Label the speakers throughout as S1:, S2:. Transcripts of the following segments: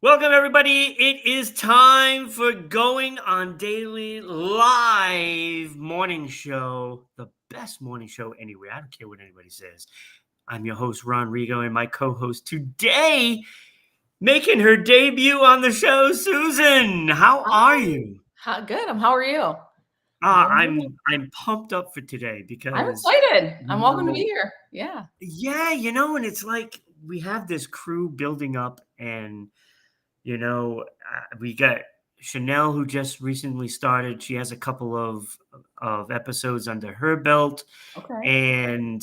S1: Welcome, everybody. It is time for Going on Daily Live Morning Show, the best morning show anywhere. I don't care what anybody says. I'm your host, Ron Rigo, and my co host today, making her debut on the show, Susan. How are
S2: Hi.
S1: you?
S2: Good. How are you?
S1: I'm pumped up for today
S2: I'm
S1: because,
S2: excited.
S1: you
S2: I'm welcome to be
S1: know,
S2: here. Yeah.
S1: and it's like we have this crew building up, and we got Chanel, who just recently started. She has a couple of episodes under her belt,
S2: Okay.
S1: and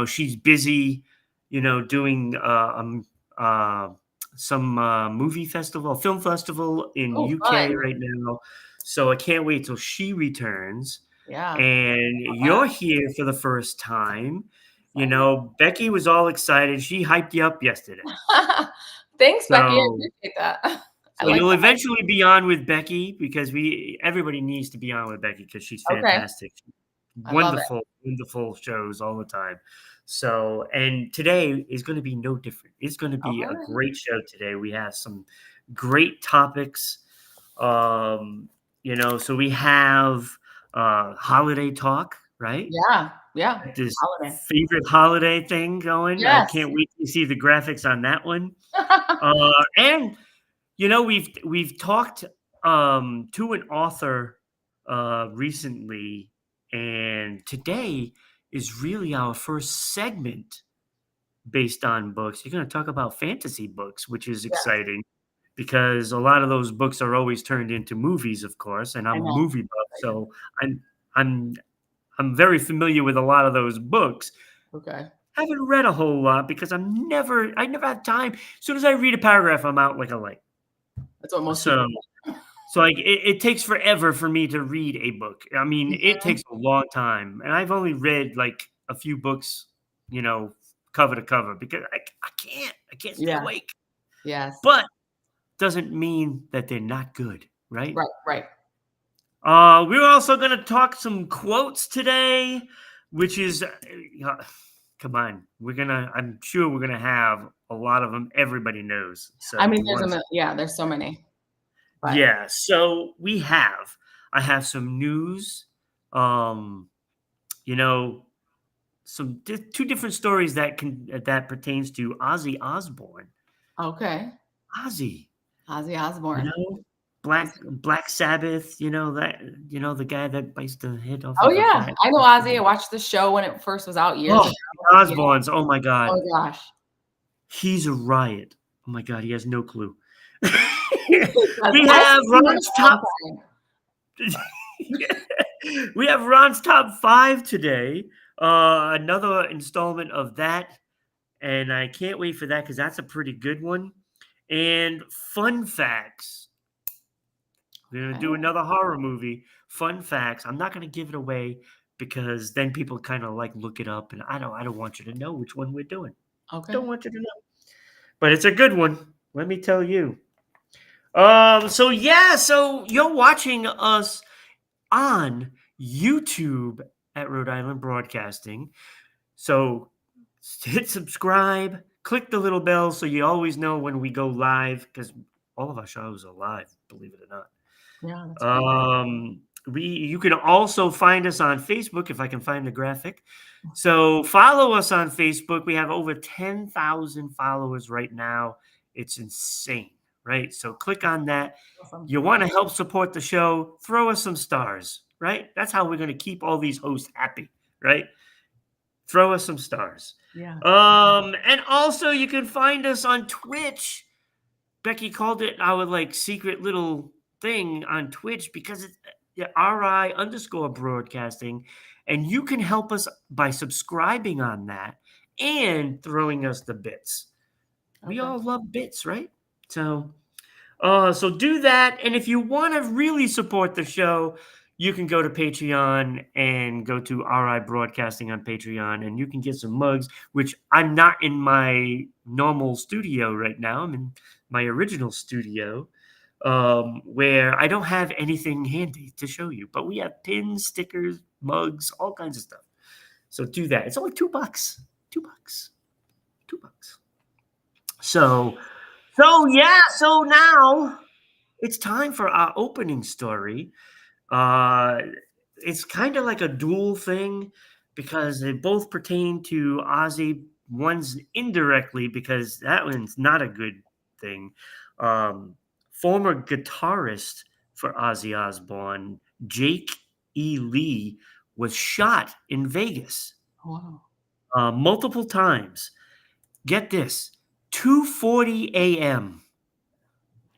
S1: she's busy, doing uh, some movie festival, film festival in
S2: Oh,
S1: UK
S2: fun.
S1: right now. So I can't wait till she returns.
S2: Yeah.
S1: And
S2: Love
S1: you're here for the first time.
S2: that.
S1: Becky was all excited. She hyped you up yesterday.
S2: Excited. Thanks, Becky. I
S1: So
S2: appreciate that. I
S1: so
S2: like
S1: you'll
S2: that.
S1: eventually be on with Becky because everybody needs to be on with Becky because she's
S2: Okay.
S1: fantastic.
S2: I love it.
S1: Wonderful, wonderful shows all the time. So, and today is going to be no different. It's going to
S2: All
S1: be a
S2: right.
S1: great show today. We have some great topics. Um, so we have holiday talk, right?
S2: Yeah. Yeah.
S1: This
S2: Holiday.
S1: favorite holiday thing going. I
S2: Yes.
S1: can't wait to see the graphics on that one. And we've talked to an author recently, and today is really our first segment based on books. You're going to talk about fantasy books, which is
S2: Yes.
S1: exciting because a lot of those books are always turned into movies, of course, and
S2: I
S1: I'm a
S2: know.
S1: movie buff, so I'm I'm I'm very familiar with a lot of those books.
S2: Okay.
S1: Haven't read a whole lot because I never have time. As soon as I read a paragraph, I'm out like a light.
S2: That's what most
S1: So
S2: people
S1: So, like, it takes forever for me to read a book. I mean, it
S2: Mhm.
S1: takes a long time, and I've only read, like, a few books, cover to cover because I can't stay
S2: Yeah.
S1: awake.
S2: Yes.
S1: But doesn't mean that they're not good, right?
S2: Right. Right.
S1: We're also gonna talk some quotes today, which is, come on, I'm sure we're gonna have a lot of them everybody knows.
S2: I
S1: So do
S2: mean,
S1: you wanna
S2: yeah, there's so many, but
S1: Yeah, so I have some news, um, you know, two different stories that pertains to Ozzy Osbourne.
S2: okay.
S1: Ozzy,
S2: Ozzy
S1: you
S2: Osbourne.
S1: know,
S2: He's
S1: Black Sabbath, the guy that bites the head off
S2: Oh,
S1: of a
S2: yeah.
S1: black.
S2: I know Ozzy. I watched the show when it first was out years
S1: Oh,
S2: ago.
S1: the
S2: Yeah.
S1: Osbournes, oh my god,
S2: Oh gosh.
S1: he's a riot. Oh my god, he has no clue.
S2: Because
S1: We
S2: I haven't
S1: have
S2: seen him in
S1: Ron's
S2: a long
S1: top
S2: time.
S1: We have Ron's top 5 today, another installment of that, and I can't wait for that because that's a pretty good one, and fun facts. We're gonna do
S2: Okay.
S1: another horror movie, fun facts. I'm not gonna give it away because then people kinda, like, look it up, and I don't want you to know which one we're doing.
S2: Okay.
S1: Don't want you to know, but it's a good one, let me tell you. So yeah, so you're watching us on YouTube at Rhode Island Broadcasting. So hit subscribe, click the little bell so you always know when we go live because all of our shows are live, believe it or
S2: Yeah, that's
S1: not.
S2: great.
S1: You can also find us on Facebook if I can find the graphic. So follow us on Facebook. We have over 10,000 followers right now. It's insane, right? So click on that.
S2: Awesome.
S1: You want to help support the show, throw us some stars, right? That's how we're going to keep all these hosts happy, right? Throw us some stars.
S2: Yeah.
S1: And also you can find us on Twitch. Becky called it our like secret little thing on Twitch because it's RI underscore broadcasting. And you can help us by subscribing on that and throwing us the bits. We
S2: Okay.
S1: all love bits, right? So do that. And if you want to really support the show, you can go to Patreon and go to RI Broadcasting on Patreon, and you can get some mugs, which I'm not in my normal studio right now. I'm in my original studio where I don't have anything handy to show you, but we have pins, stickers, mugs, all kinds of stuff. So do that. It's only $2. $2. $2. So So yeah, so now it's time for our opening story. Uh, it's kind of like a dual thing because they both pertain to Ozzy. One's indirectly because that one's not a good thing. Um, Former guitarist for Ozzy Osbourne, Jake E. Lee, was shot in Vegas
S2: Wow.
S1: multiple times. Get this, 2:40 a.m.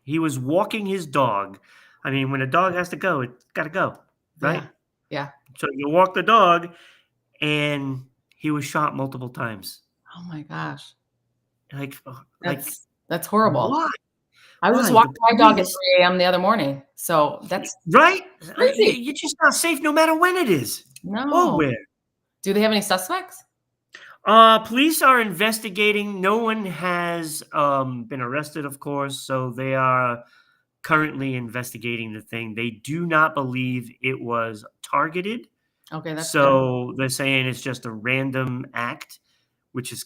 S1: He was walking his dog. I mean, when a dog has to go, it's got to go, right?
S2: Yeah. Yeah.
S1: So you walk the dog, and he was shot multiple times.
S2: Oh my gosh.
S1: Like
S2: That's horrible.
S1: why?
S2: I was just
S1: Why the
S2: walking my dog at
S1: police?
S2: 3 a.m. the other morning, so that's
S1: Right?
S2: crazy.
S1: You're just not safe no matter when it is or
S2: No.
S1: where.
S2: Do they have any suspects?
S1: Police are investigating. No one has been arrested, of course, so they are currently investigating the thing. They do not believe it was targeted.
S2: Okay, that's good.
S1: So they're saying it's just a random act, which is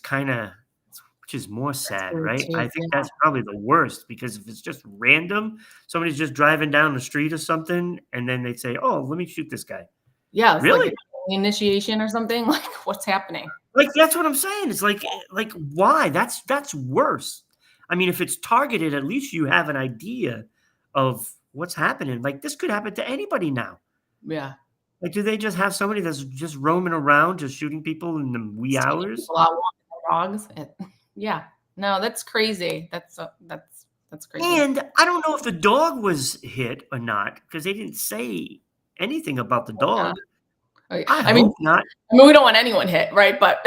S1: which is more
S2: That's
S1: sad,
S2: weird
S1: right?
S2: too.
S1: I think
S2: Yeah.
S1: that's probably the worst because if it's just random, somebody's just driving down the street or something, and then they say, "Oh, let me shoot this guy."
S2: Yeah, it's like
S1: Really?
S2: an initiation or something. Like, what's happening?
S1: Like that's what I'm saying. It's like why? That's worse. I mean, if it's targeted, at least you have an idea of what's happening. Like this could happen to anybody now.
S2: Yeah.
S1: Like, do they just have somebody that's just roaming around, just shooting people in the wee
S2: Just taking
S1: hours?
S2: people out walking their dogs. Yeah. No, that's crazy. That's crazy.
S1: And I don't know if the dog was hit or not because they didn't say anything about the
S2: Yeah.
S1: dog.
S2: Okay.
S1: I hope not.
S2: We don't want anyone hit, right? But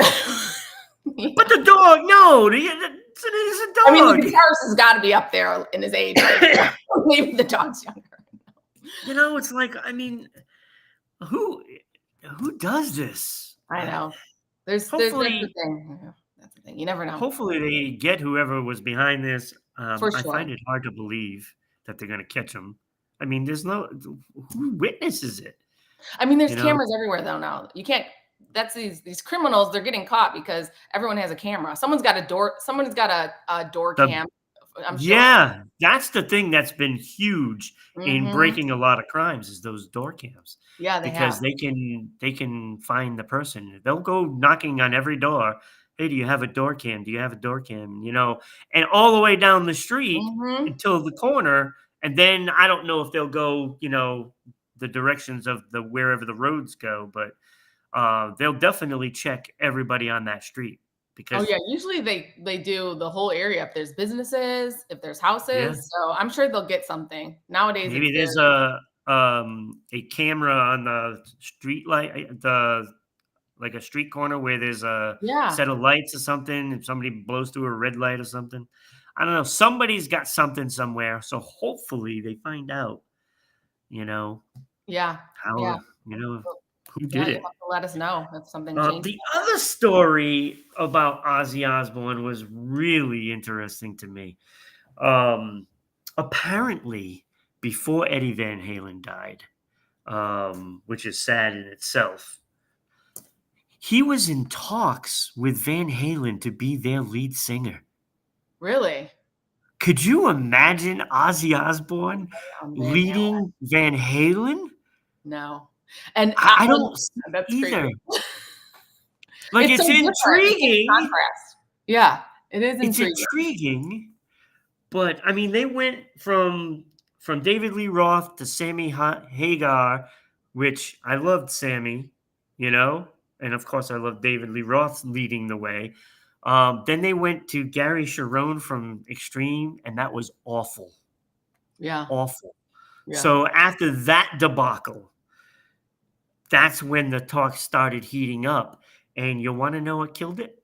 S2: yeah.
S1: But the dog, no, it's an innocent
S2: I mean, the
S1: dog.
S2: guitarist has got to be up there in his age, right? Maybe the dog's younger.
S1: It's like, I mean, who who does this?
S2: I know. That's the
S1: Hopefully,
S2: thing. Yeah, that's the thing. You never know.
S1: hopefully they get whoever was behind this.
S2: For
S1: I
S2: sure.
S1: find it hard to believe that they're going to catch him. I mean, there's no who witnesses it.
S2: I mean, there's
S1: You know,
S2: cameras everywhere though now. You can't that's these criminals, they're getting caught because everyone has a camera. Someone's got a door
S1: the
S2: cam, I'm sure.
S1: Yeah, that's the thing that's been huge in
S2: Mhm.
S1: breaking a lot of crimes is those door cams
S2: Yeah, they
S1: because
S2: have.
S1: they can find the person. They'll go knocking on every door. Hey, do you have a door cam? Do you have a door cam? And all the way down the street
S2: Mhm.
S1: until the corner, and then I don't know if they'll go, the directions of the wherever the roads go, but they'll definitely check everybody on that street
S2: Oh
S1: because
S2: yeah, usually they do the whole area if there's businesses, if there's
S1: yeah.
S2: houses, so I'm sure they'll get something. Nowadays, it's
S1: Maybe there's
S2: very
S1: a camera on the street light, the like a street corner where there's a
S2: yeah,
S1: set of lights or something. If somebody blows through a red light or something, I don't know. Somebody's got something somewhere, so hopefully they find out. You know
S2: yeah, yeah.
S1: how
S2: Well,
S1: who
S2: yeah,
S1: did
S2: you'll
S1: it.
S2: have to let us know if something changes.
S1: The other story about Ozzy Osbourne was really interesting to me. Um, Apparently, before Eddie Van Halen died, which is sad in itself, he was in talks with Van Halen to be their lead singer.
S2: Really?
S1: Could you imagine Ozzy Osbourne
S2: Van Halen?
S1: leading Van Halen?
S2: No. And
S1: I don't see
S2: that's crazy.
S1: either. Like,
S2: It's so
S1: it's
S2: different. It takes
S1: intriguing.
S2: contrast. Yeah, it is
S1: It's
S2: intriguing.
S1: intriguing, but I mean, they went from David Lee Roth to Sammy Hagar, which I loved Sammy, and of course I love David Lee Roth leading the way. Then they went to Gary Sharon from Extreme, and that was awful,
S2: Yeah,
S1: awful.
S2: yeah.
S1: So after that debacle, that's when the talk started heating up. And you want to know what killed it?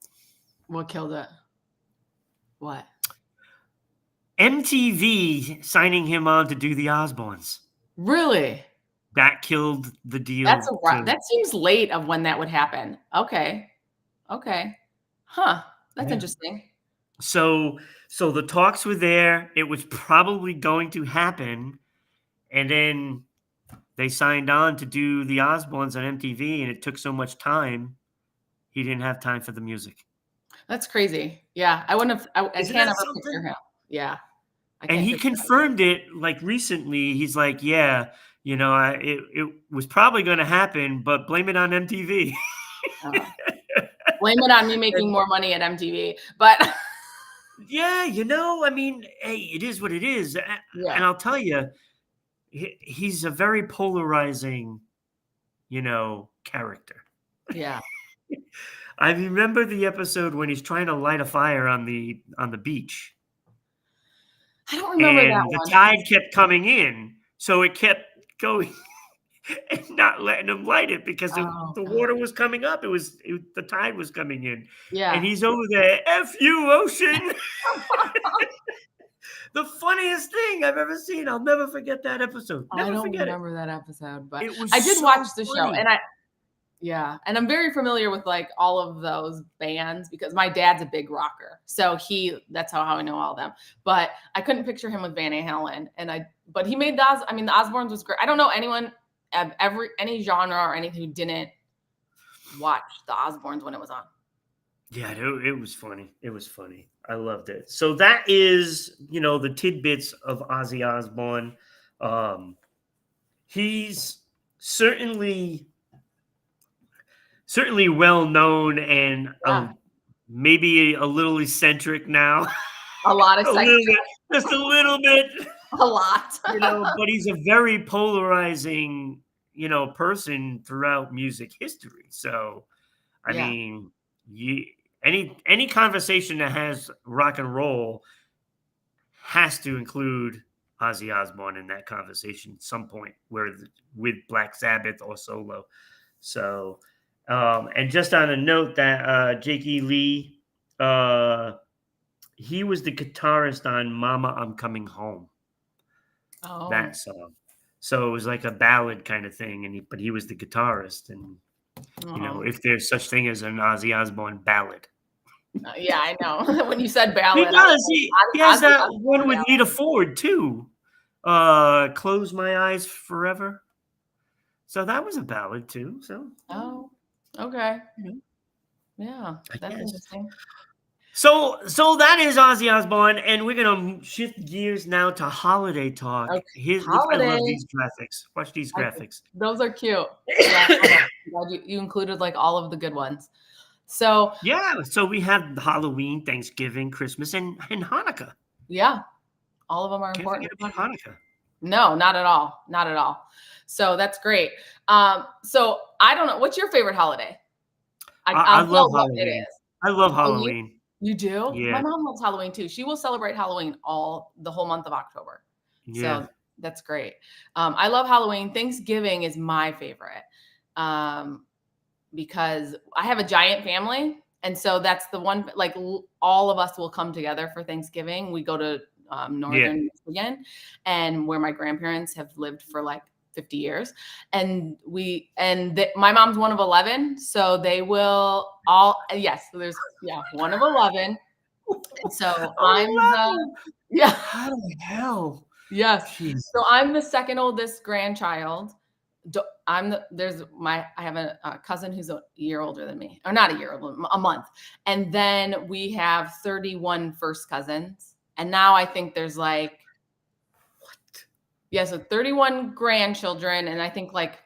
S2: What killed it? What?
S1: MTV signing him on to do the Osbournes.
S2: Really?
S1: That killed the deal.
S2: That seems late of when that would happen. Okay. Okay. Huh. That's
S1: Yeah.
S2: interesting.
S1: So the talks were there. It was probably going to happen, and then they signed on to do the Osbournes on MTV, and it took so much time. He didn't have time for the music.
S2: That's crazy. Yeah, I wouldn't have I
S1: Isn't
S2: can't
S1: that
S2: ever picture
S1: something?
S2: him. Yeah. I
S1: And
S2: can't
S1: he
S2: picture that.
S1: confirmed it like recently. He's like, yeah, it was probably going to happen, but blame it on MTV.
S2: Uh, blame it on me making more money at MTV. But
S1: Yeah, I mean, hey, it is what it is. And
S2: yeah.
S1: I'll tell you, he's a very polarizing, character.
S2: Yeah.
S1: I remember the episode when he's trying to light a fire on the beach,
S2: I don't remember that
S1: and the
S2: one.
S1: tide kept coming in, so it kept going and not letting him light it because
S2: Oh
S1: the
S2: god.
S1: water was coming up. The tide was coming in, and
S2: Yeah.
S1: he's over there. F you, ocean. The funniest thing I've ever seen. I'll never forget that episode.
S2: I
S1: Never
S2: don't
S1: forget it.
S2: remember that episode, but
S1: It was
S2: I did
S1: so
S2: watch the show,
S1: funny.
S2: and yeah, and I'm very familiar with like all of those bands because my dad's a big rocker. So that's how I know all of them. But I couldn't picture him with Van Halen. But he made the Osbournes was great. I don't know anyone of any genre or anything who didn't watch the Osbournes when it was on.
S1: Yeah, it was funny. It was funny. I loved it. So that is, the tidbits of Ozzy Osbourne. He's certainly well known and
S2: Yeah.
S1: maybe a little eccentric now.
S2: A lot of
S1: A
S2: sex,
S1: little bit, just a little bit.
S2: a lot.
S1: But he's a very polarizing, person throughout music history. So, I
S2: Yeah.
S1: mean, any conversation that has rock and roll has to include Ozzy Osbourne in that conversation at some point, with Black Sabbath or solo. So, and just on a note that Jake E. Lee, he was the guitarist on "Mama, I'm Coming Home."
S2: Oh.
S1: That song. So it was like a ballad kind of thing, but he was the guitarist, and if there's such thing as an Ozzy Osbourne ballad.
S2: Yeah, I know. When you said
S1: He
S2: ballad,
S1: does. He has
S2: Ozzy
S1: that
S2: Osbourne
S1: one with
S2: ballad.
S1: Nita Ford too. Close My Eyes Forever. So that was a ballad too. So
S2: Oh, okay.
S1: you
S2: Yeah,
S1: I
S2: that's
S1: guess.
S2: interesting.
S1: So that is Ozzy Osbourne, and we're gonna shift gears now to holiday talk.
S2: Okay.
S1: I love
S2: Holiday.
S1: these graphics. Watch these graphics.
S2: Those are cute. Yeah, I'm glad you included like all of the good ones. So
S1: Yeah, so we have Halloween, Thanksgiving, Christmas, and Hanukkah.
S2: yeah, all of them are
S1: Can't
S2: important.
S1: forget about Hanukkah.
S2: No, not at all. Not at all. So that's great. So I don't know. What's your favorite holiday?
S1: I
S2: I'll
S1: love
S2: tell what it
S1: Halloween.
S2: is.
S1: I love
S2: Halloween?
S1: Halloween.
S2: You do?
S1: Yeah,
S2: My mom loves Halloween too. She will celebrate Halloween the whole month of October.
S1: yeah.
S2: So that's great. I love Halloween. Thanksgiving is my favorite because I have a giant family. And so that's the one, like all of us will come together for Thanksgiving. We go to northern Michigan, and where my grandparents have lived for like 50 years. And my mom's one of 11. So they will all, yes, so there's, one of 11. And so
S1: How the hell?
S2: yes.
S1: Jeez.
S2: So I'm the second oldest grandchild. I have a cousin who's a year older than me, or not a year older, a month. And then we have 31 first cousins. And now I think there's like, so 31 grandchildren, and I think like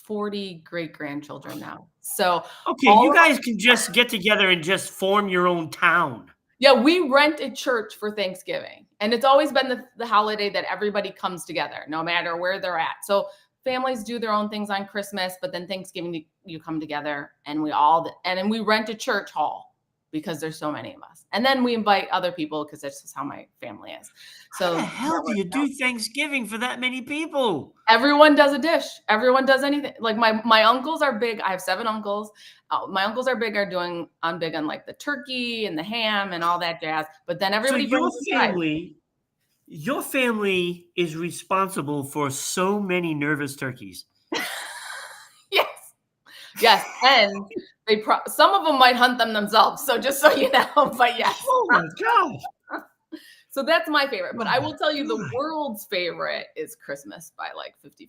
S2: 40 great grandchildren now. So
S1: Okay, you guys can just get together and just form your own town.
S2: yeah, we rent a church for Thanksgiving, and it's always been the holiday that everybody comes together, no matter where they're at. So families do their own things on Christmas, but then Thanksgiving you come together, and then we rent a church hall because there's so many of us, and then we invite other people because that's just how my family is. So
S1: How the hell do you do Thanksgiving for that many people?
S2: Everyone does a dish. Everyone does anything. Like my uncles are big. I have 7 uncles. My uncles are big. I'm big on like the turkey and the ham and all that jazz. But then everybody brings a side.
S1: Your family is responsible for so many nervous turkeys.
S2: Yes, and some of them might hunt them themselves. So just so you know, but yes.
S1: Oh my god.
S2: So that's my favorite. But I will tell you, the world's favorite is Christmas by like 55%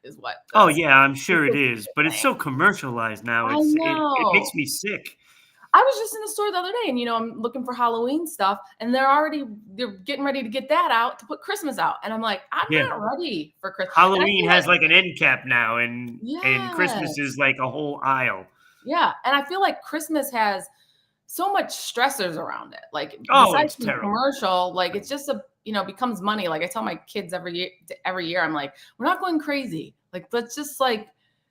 S2: is what.
S1: Oh yeah, I'm sure it is. But it's so commercialized now. It makes me sick.
S2: I was just in the store the other day, and I'm looking for Halloween stuff, and they're getting ready to get that out to put Christmas out, and I'm like, I'm
S1: Yeah.
S2: not ready for Christmas. And I
S1: Halloween
S2: feel
S1: has
S2: like,
S1: like an end cap now, and Christmas
S2: yes,
S1: is like a whole aisle.
S2: yeah, and I feel like Christmas has so much stressors around it. Like
S1: Oh,
S2: besides
S1: it's
S2: being
S1: terrible.
S2: commercial, like it's just becomes money. Like I tell my kids every year, I'm like, we're not going crazy. Like let's just like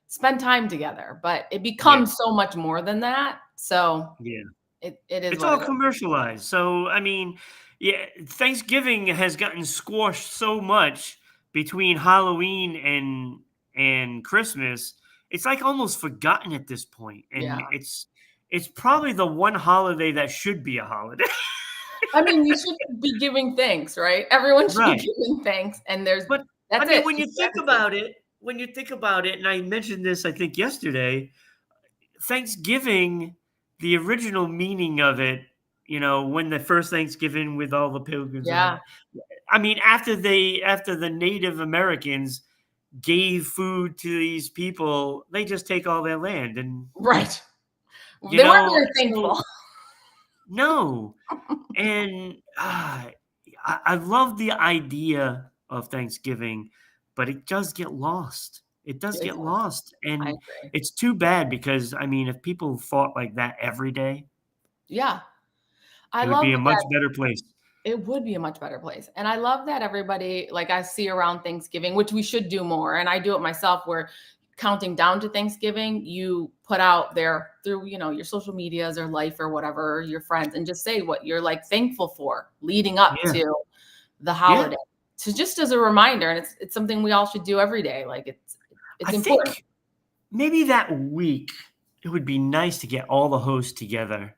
S2: spend time together. But it
S1: Yeah,
S2: becomes so much more than that. So
S1: yeah.
S2: it is
S1: It's
S2: what
S1: all
S2: it is.
S1: commercialized. So, I mean, yeah, Thanksgiving has gotten squashed so much between Halloween and Christmas. It's like almost forgotten at this point, and
S2: Yeah.
S1: it's probably the one holiday that should be a holiday.
S2: I mean, you should be giving thanks, right? Everyone should be
S1: Right.
S2: giving thanks. And
S1: But I
S2: that's
S1: mean,
S2: it. Just
S1: when you think about it, and I mentioned this I think yesterday, Thanksgiving, the original meaning of it, when the first Thanksgiving with all the pilgrims and all
S2: Yeah.
S1: that. I mean, after the Native Americans gave food to these people, they just take all their land and
S2: Right.
S1: you
S2: They weren't
S1: know,
S2: very
S1: so
S2: thankful.
S1: no. And I love the idea of Thanksgiving, but it does get lost. It does
S2: It
S1: get
S2: does.
S1: lost.
S2: I
S1: And
S2: agree.
S1: it's too bad because I mean, if people fought like that every day,
S2: Yeah. I
S1: it would be
S2: love
S1: a much
S2: that.
S1: better place.
S2: It would be a much better place. And I love that everybody, like I see around Thanksgiving, which we should do more. And I do it myself where counting down to Thanksgiving, you put out there through, your social medias or life or whatever, your friends, and just say what you're like thankful for leading up
S1: Yeah.
S2: to the
S1: Yeah.
S2: holiday. So just as a reminder, and it's something we all should do every day. Like
S1: I
S2: it's important.
S1: think maybe that week it would be nice to get all the hosts together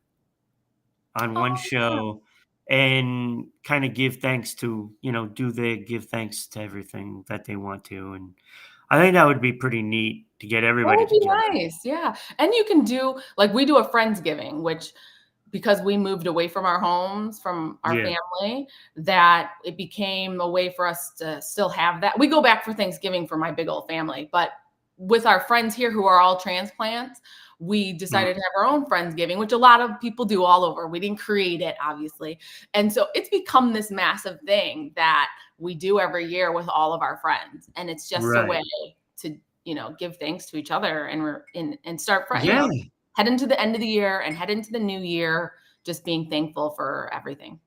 S1: on one
S2: Oh yeah.
S1: show and kind of give thanks to, do they give thanks to everything that they want to. And I think that would be pretty neat to get
S2: That
S1: everybody
S2: would be
S1: together.
S2: nice. Yeah. And you can do like we do a Friendsgiving, which because we moved away from our homes, from our
S1: Yeah.
S2: family, that it became a way for us to still have that. We go back for Thanksgiving for my big old family, but with our friends here who are all transplants, we
S1: Mhm.
S2: decided to have our own Friendsgiving, which a lot of people do all over. We didn't create it, obviously. And so it's become this massive thing that we do every year with all of our friends. And it's just a way
S1: Right.
S2: to, give thanks to each other and start,
S1: Yeah.
S2: head into the end of the year and head into the new year, just being thankful for everything.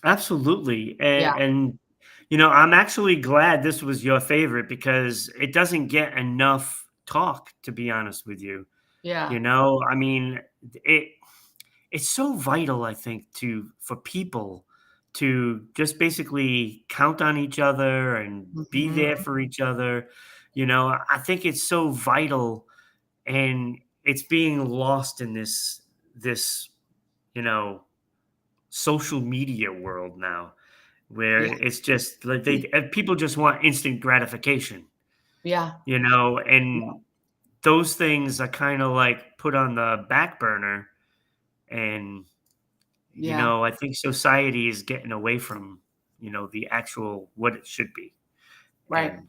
S1: Absolutely.
S2: Yeah.
S1: And I'm actually glad this was your favorite because it doesn't get enough talk, to be honest with you.
S2: Yeah.
S1: I mean, it it's so vital, I think, to for people to just basically count on each other and be there
S2: Mhm.
S1: for each other. I think it's so vital, and it's being lost in this you know social media world now, where
S2: Yeah.
S1: it's just like people just want instant gratification,
S2: Yeah.
S1: and those things are kind of like put on the back burner. And
S2: Yeah.
S1: I think society is getting away from, the actual what it should be.
S2: Right.
S1: And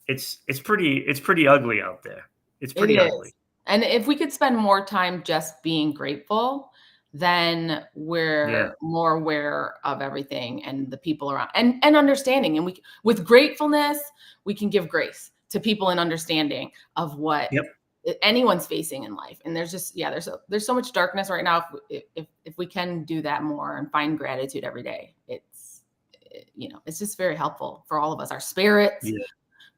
S1: it's pretty ugly out there. It's
S2: It
S1: pretty
S2: is.
S1: ugly.
S2: And if we could spend more time just being grateful, then
S1: Yeah.
S2: we're more aware of everything and the people around and understanding. And with gratefulness, we can give grace to people and understanding of what
S1: Yep.
S2: anyone's facing in life. And there's just, yeah, there's so much darkness right now. If we can do that more and find gratitude every day, it's just very helpful for all of us, our spirits,
S1: Yeah.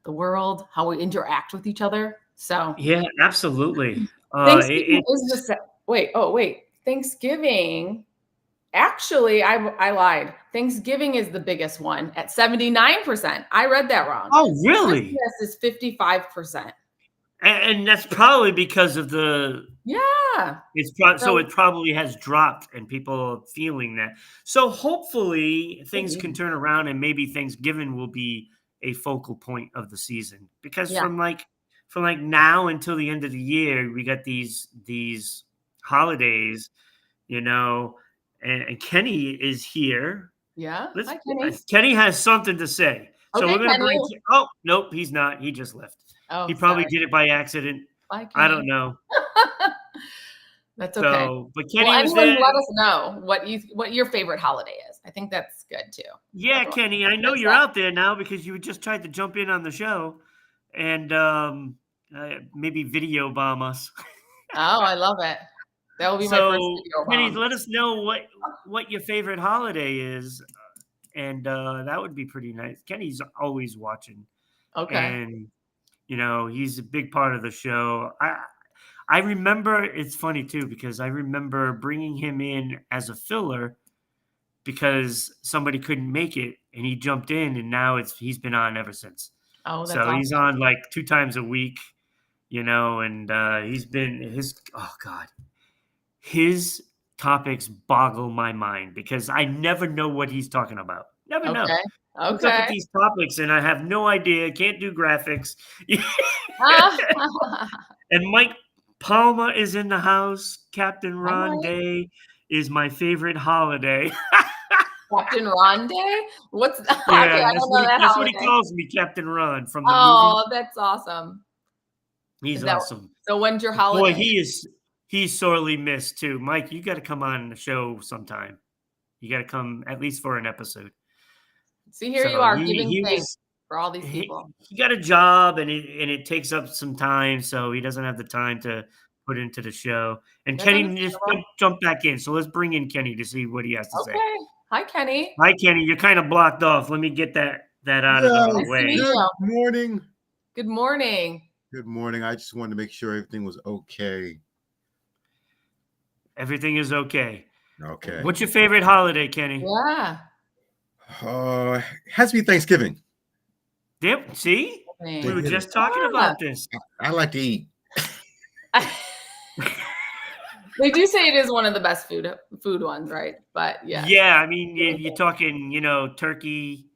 S2: the world, how we interact with each other. So
S1: Yeah, absolutely.
S2: Thanksgiving is wait. Thanksgiving, actually, I lied. Thanksgiving is the biggest one at 79%. I read that wrong.
S1: Oh, really?
S2: Christmas is 55%.
S1: And that's probably because of the
S2: Yeah.
S1: so
S2: So
S1: it probably has dropped and people are feeling that. So hopefully things can
S2: maybe.
S1: turn around and maybe Thanksgiving will be a focal point of the season. Because
S2: Yeah.
S1: from like now until the end of the year, we got these holidays, you know, and Kenny is here.
S2: Yeah.
S1: Let's
S2: Hi, Kenny.
S1: Kenny has something to say. So we're
S2: Okay,
S1: gonna
S2: Kenny.
S1: bring oh, nope, he's not. He just left.
S2: Oh,
S1: He probably
S2: sorry.
S1: did it by accident.
S2: Bye,
S1: I don't
S2: Kenny.
S1: know.
S2: That's okay.
S1: So, but Kenny
S2: Well,
S1: was
S2: anyone,
S1: there.
S2: let us know what your favorite holiday is. I think that's good too.
S1: Yeah,
S2: Everyone
S1: Kenny, I know
S2: knows
S1: you're
S2: that.
S1: out there now because you just tried to jump in on the show and maybe video bomb us.
S2: Oh, I love it. That will be my first
S1: So,
S2: video
S1: Kenny,
S2: bomb.
S1: let us know what your favorite holiday is, and that would be pretty nice. Kenny's always watching,
S2: Okay.
S1: and he's a big part of the show. I remember it's funny too because I remember bringing him in as a filler because somebody couldn't make it and he jumped in and now he's been on ever since.
S2: Oh, that's
S1: So he's
S2: awesome.
S1: on like 2 times a week, and he's been oh god, his topics boggle my mind because I never know what he's talking about. Never know.
S2: Okay.
S1: Comes up with
S2: Okay.
S1: these topics and I have no idea, can't do graphics.
S2: Ah.
S1: And Mike Palmer is in the house. Captain
S2: Hi,
S1: Ron
S2: Mike.
S1: Day is my favorite holiday.
S2: Captain Ron Day? What's okay,
S1: Yeah,
S2: I don't know that
S1: that's what he
S2: holiday.
S1: calls me, Captain Ron from the movie.
S2: Oh, that's awesome.
S1: He's
S2: Is that
S1: awesome.
S2: so when's your
S1: Boy,
S2: holiday?
S1: he's sorely missed too. Mike, you gotta come on the show sometime. You gotta come at least for an episode.
S2: See, here you
S1: So
S2: are
S1: he
S2: giving
S1: he
S2: thanks
S1: was
S2: for all these
S1: he,
S2: people.
S1: he got a job and it takes up some time, so he doesn't have the time to put into the show. And
S2: That's
S1: Kenny just
S2: understandable.
S1: jump back in. So let's bring in Kenny to see what he has to say.
S2: Okay. Hi, Kenny.
S1: Hi, Kenny. You're kind of blocked off. Let me get that out of the
S2: Nice
S3: Yes.
S2: to meet
S1: way.
S3: Good
S2: you.
S3: morning.
S2: Good morning.
S3: Good morning. I just wanted to make sure everything was okay.
S1: Everything is okay.
S3: Okay.
S1: What's your favorite holiday, Kenny?
S2: Yeah.
S3: It has to be Thanksgiving.
S1: Yep. See, we were
S3: Thanksgiving.
S1: just talking about this.
S3: I like to eat.
S2: They do say it is one of the best food ones, right? But yeah.
S1: Yeah, I mean, you're talking, turkey.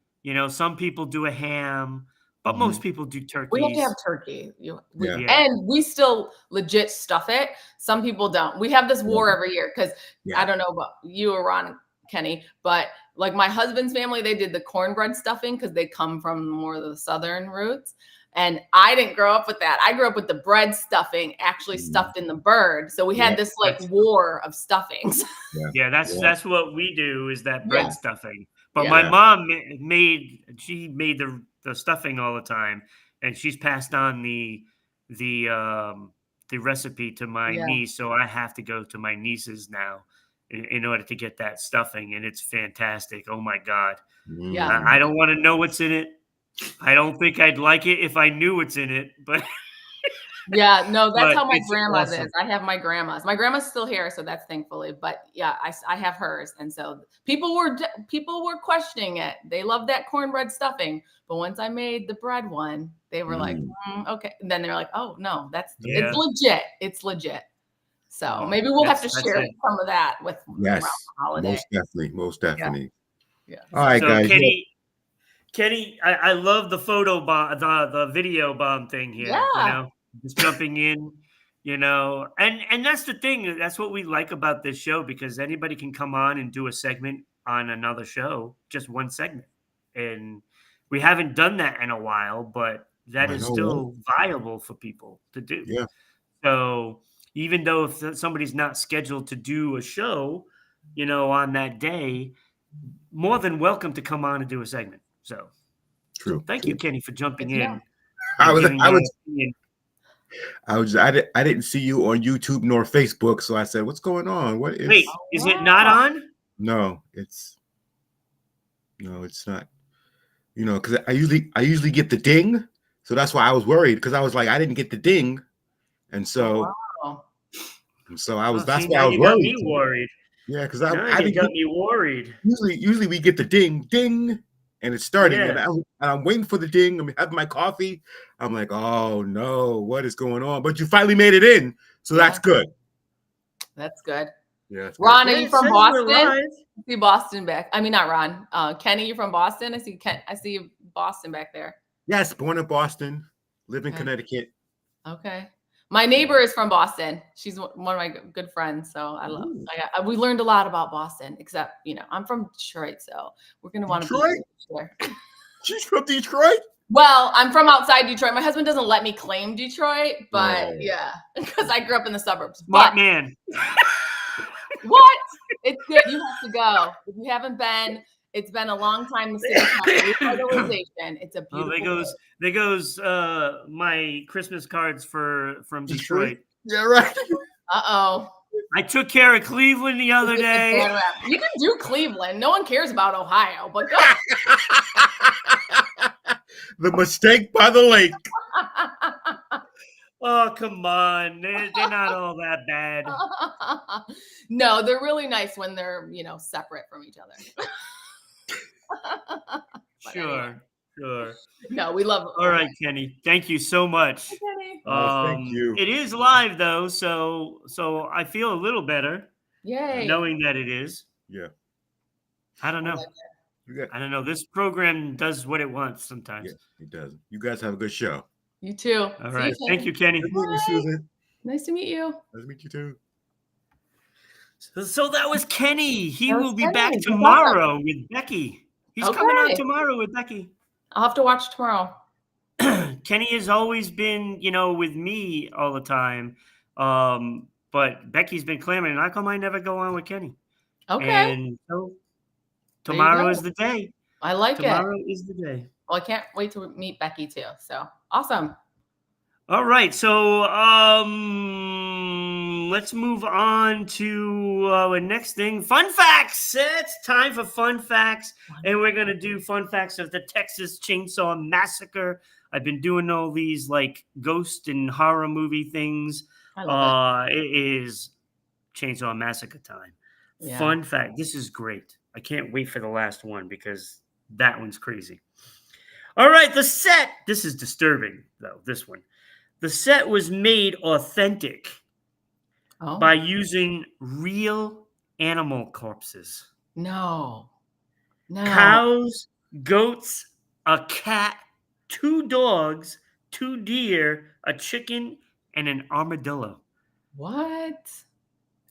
S1: Some people do a ham, but most people do
S2: We have to have
S1: turkeys.
S2: turkey.
S3: Yeah.
S2: And we still legit stuff it. Some people don't. We have this war every year because
S3: Yeah.
S2: I don't know about you or Ron and Kenny, but like my husband's family, they did the cornbread stuffing because they come from more of the southern roots. And I didn't grow up with that. I grew up with the bread stuffing actually stuffed in the bird. So we had this like war of stuffings.
S1: Yeah, that's what we do is that bread
S2: Yeah.
S1: stuffing. But
S2: Yeah.
S1: my mom made the stuffing all the time, and she's passed on the recipe to my
S2: Yeah.
S1: niece, so I have to go to my niece's now in order to get that stuffing, and it's fantastic. Oh my god.
S2: Yeah.
S1: I don't want to know what's in it. I don't think I'd like it if I knew what's in it, but
S2: Yeah, no, that's
S1: but
S2: how my
S1: it's
S2: grandma's
S1: awesome.
S2: is. I have my grandma's. My grandma's still here, so that's thankfully. But yeah, I have hers, and so people were questioning it. They loved that cornbread stuffing, but once I made the bread one, they were like, okay. And then they're like, oh no,
S1: Yeah.
S2: it's legit. It's legit. So
S1: Oh,
S2: maybe we'll have to
S1: that's
S2: share
S1: it.
S2: some of that with
S3: Yes.
S2: around the holiday.
S3: Most definitely.
S2: Yeah.
S3: All right,
S1: So
S3: guys.
S1: Kenny, I love the photo bomb, the video bomb thing here.
S2: Yeah.
S1: Just jumping in, and that's the thing. That's what we like about this show because anybody can come on and do a segment on another show, just one segment, and we haven't done that in a while, but that
S3: I
S1: is
S3: know,
S1: still viable for people to do.
S3: Yeah.
S1: So even though if somebody's not scheduled to do a show, on that day, more than welcome to come on and do a segment. So
S3: True.
S1: thank you, Kenny, for jumping
S2: Good to
S1: in.
S2: know.
S3: I didn't see you on YouTube nor Facebook, so I said, "What's going on? What is?"
S1: Wait, is it not on?
S3: No, it's not. Because I usually get the ding, so that's why I was worried because I was like, I didn't get the ding, and so
S2: Wow.
S3: I was. That's
S1: See,
S3: why
S1: now
S3: I was
S1: you got
S3: worried.
S1: me worried.
S3: Yeah, because
S1: Now
S3: I
S1: you
S3: didn't
S1: got
S3: get,
S1: me worried.
S3: usually we get the ding, and it's starting,
S1: Yeah.
S3: and I'm waiting for the ding. I'm having my coffee. I'm like, oh no, what is going on? But you finally made it in, so that's good.
S2: That's good.
S3: Yeah, that's
S2: Ron,
S3: good.
S2: are you
S1: it
S2: from
S1: says we're
S2: Boston?
S1: live.
S2: I see Boston back. I mean, not Ron. Kenny, you from Boston? I see Boston back there.
S3: Yes, born in Boston, live in
S2: Okay.
S3: Connecticut.
S2: Okay. My neighbor is from Boston. She's one of my good friends. So we learned a lot about Boston, except, I'm from Detroit. So we're going to want to be
S3: Detroit?
S2: there.
S3: She's from Detroit?
S2: Well, I'm from outside Detroit. My husband doesn't let me claim Detroit, but
S3: Oh.
S2: yeah, because I grew up in the suburbs.
S1: Smart
S2: But
S1: man.
S2: what? It's good. You have to go. If you haven't been, it's been a long time. The city's had revitalization. It's a
S1: Oh,
S2: beautiful.
S1: there goes my Christmas cards from Detroit.
S3: Yeah, right.
S2: Uh-oh.
S1: I took care of Cleveland the other day.
S2: You can do Cleveland. No one cares about Ohio, but go.
S3: The mistake by the lake.
S1: Oh, come on. They're not all that bad.
S2: No, they're really nice when they're, separate from each other. But anyway.
S1: Sure.
S2: No, we love it.
S1: All right, Kenny. Thank you so much.
S2: Kenny.
S3: Thank you.
S1: It is live though, so I feel a little better
S2: Yay.
S1: knowing that it is.
S3: Yeah.
S1: I don't know. I don't know. This program does what it wants sometimes.
S3: Yeah, it does. You guys have a good show.
S2: You too.
S1: All right. Thank you, Kenny.
S3: Good meeting you, Susan.
S2: Nice to meet you.
S3: Nice to meet you too.
S1: So that was Kenny. He will be
S2: Kenny.
S1: back
S2: He's
S1: tomorrow with Becky. He's coming on
S2: Okay.
S1: tomorrow with Becky.
S2: I'll have to watch tomorrow.
S1: Kenny has always been, with me all the time. But Becky's been clamoring, how come I never go on with Kenny?
S2: Okay.
S1: And so
S2: There you
S1: tomorrow
S2: go.
S1: is the day.
S2: I like it.
S1: Tomorrow is the day.
S2: Well, I can't wait to meet Becky too. So awesome.
S1: All right. So let's move on to our next thing. Fun facts. It's time for fun facts. And we're going to do fun facts of the Texas Chainsaw Massacre. I've been doing all these like ghost and horror movie things.
S2: I love
S1: It is Chainsaw Massacre time.
S2: Yeah.
S1: Fun fact. This is great. I can't wait for the last one because that one's crazy. All right. The set. This is disturbing, though, this one. The set was made authentic by using real animal corpses.
S2: No.
S1: Cows, goats, a cat, 2 dogs, 2 deer, a chicken, and an armadillo.
S2: What?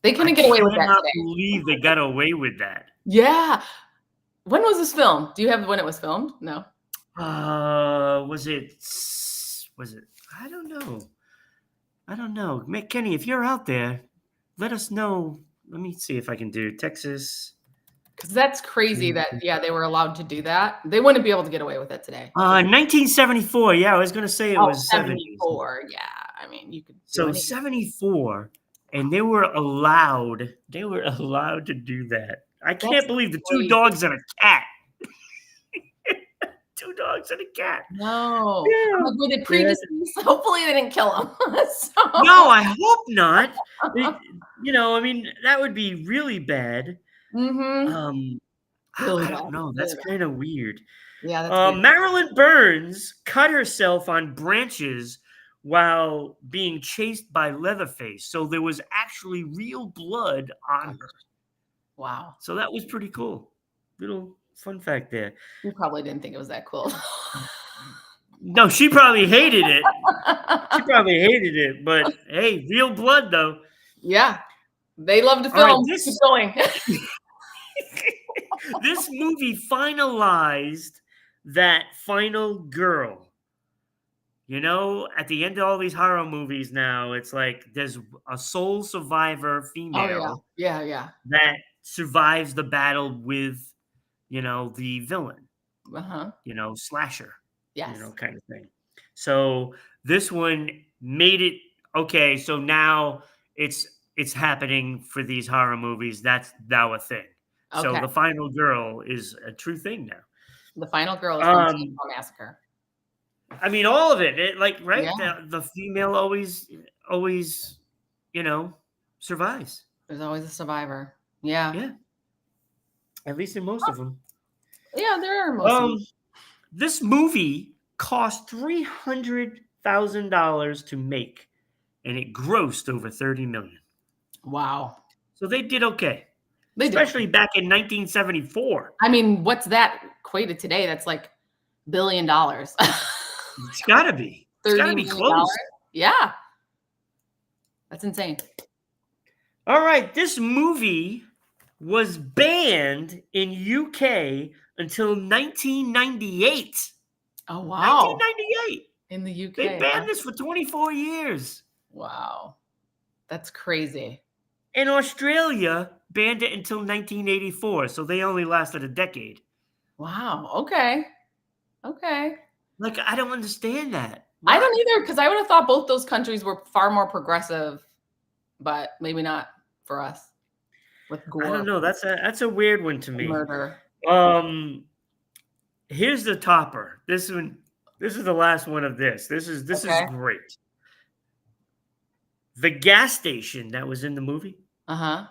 S2: They couldn't get away with that
S1: I cannot
S2: today.
S1: believe they got away with that.
S2: Yeah. When was this filmed? Do you have when it was filmed? No.
S1: Was it? I don't know. Kenny, if you're out there, let us know. Let me see if I can do Texas.
S2: Because that's crazy that, they were allowed to do that. They wouldn't be able to get away with it today.
S1: 1974. Yeah, I was going to say it was
S2: 74. Yeah. I mean, you could.
S1: So 74, and they were allowed to do that. I can't believe the 2 dogs and a cat. 2 dogs and a cat.
S2: No.
S1: Yeah.
S2: Were they pre-deceased? Hopefully they didn't kill them.
S1: No, I hope not. That would be really bad.
S2: Mm-hmm.
S1: I don't know. That's kind of weird.
S2: Yeah. That's
S1: Marilyn Burns cut herself on branches while being chased by Leatherface. So there was actually real blood on her.
S2: Wow.
S1: So that was pretty cool. Little fun fact there.
S2: You probably didn't think it was that cool.
S1: No, she probably hated it. But hey, real blood though.
S2: Yeah. They love to film. Keep going.
S1: This movie finalized that final girl. At the end of all these horror movies now, it's like there's a sole survivor female
S2: Yeah.
S1: that survives the battle with, the villain, slasher,
S2: Yes.
S1: kind of thing. So this one made it okay. So now it's happening for these horror movies. That's now a thing.
S2: Okay.
S1: So the final girl is a true thing now.
S2: The final girl is from Chainsaw Massacre.
S1: I mean, all of it. Right?
S2: Yeah.
S1: The female always, survives.
S2: There's always a survivor. Yeah.
S1: Yeah. At least in most of them.
S2: Yeah, there are most of them.
S1: This movie cost $300,000 to make, and it grossed over $30 million.
S2: Wow.
S1: So they did okay.
S2: Especially
S1: back in 1974.
S2: I mean, what's that equated today? That's like $1 billion.
S1: It's got to be. It's got to be close.
S2: Yeah. That's insane.
S1: All right. This movie was banned in UK until 1998.
S2: Oh, wow.
S1: 1998.
S2: In the UK.
S1: They banned this for 24 years.
S2: Wow. That's crazy.
S1: And Australia banned it until 1984, so they only lasted a decade.
S2: Wow. Okay. Okay.
S1: Like, I don't understand that.
S2: I
S1: Why?
S2: don't either, because I would have thought both those countries were far more progressive, but maybe not for us with
S1: I don't
S2: gore
S1: know. That's a weird one to
S2: and
S1: me.
S2: murder.
S1: Here's the topper. This is the last one of this. This is
S2: Okay.
S1: great. The gas station that was in the movie
S2: Uh-huh.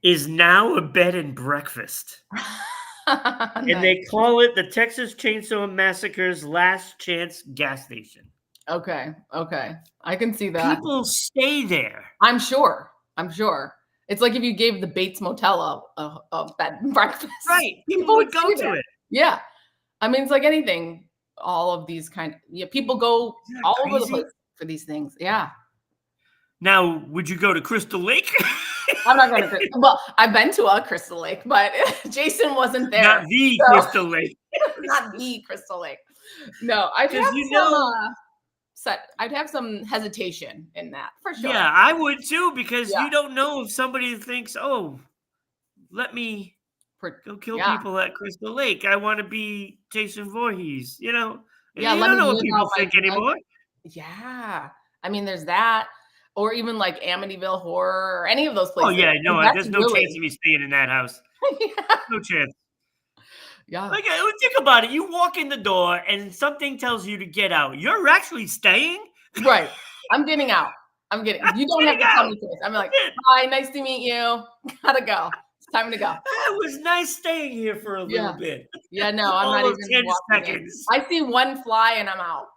S1: is now a bed and breakfast. And
S2: Nice.
S1: they call it the Texas Chainsaw Massacre's Last Chance Gas Station.
S2: Okay. Okay. I can see that.
S1: People stay there.
S2: I'm sure. It's like if you gave the Bates Motel a bed and breakfast.
S1: Right. People would go
S2: stay
S1: to
S2: there.
S1: it.
S2: Yeah. I mean, it's like anything. All of these people go
S1: Isn't that
S2: all over the
S1: crazy?
S2: place for these things. Yeah.
S1: Now, would you go to Crystal Lake?
S2: I'm not going to. Well, I've been to a Crystal Lake, but Jason wasn't there.
S1: Not the
S2: so-
S1: Crystal Lake.
S2: Not the Crystal Lake. No, I'd have I'd have some hesitation in that for sure.
S1: Yeah, I would too, because
S2: Yeah.
S1: you don't know if somebody thinks, oh, let me go kill
S2: Yeah.
S1: people at Crystal Lake. I want to be Jason Voorhees, you know?
S2: Yeah,
S1: You
S2: let
S1: don't
S2: me
S1: know what
S2: live
S1: people
S2: out my
S1: think anymore.
S2: Yeah. I mean, there's that. Or even like Amityville Horror or any of those
S1: Oh,
S2: places.
S1: yeah, no,
S2: That's
S1: there's no chance of me staying in that house.
S2: Yeah.
S1: No chance.
S2: Yeah.
S1: Like, think about it. You walk in the door and something tells you to get out. You're actually staying?
S2: Right. I'm getting out. You don't have to tell me this. I'm like, hi, nice to meet you. Gotta go. It's time to go.
S1: It was nice staying here for a little bit.
S2: Yeah, no, I'm
S1: All
S2: not
S1: of
S2: even
S1: 10
S2: walking in.
S1: seconds.
S2: I see one fly and I'm out.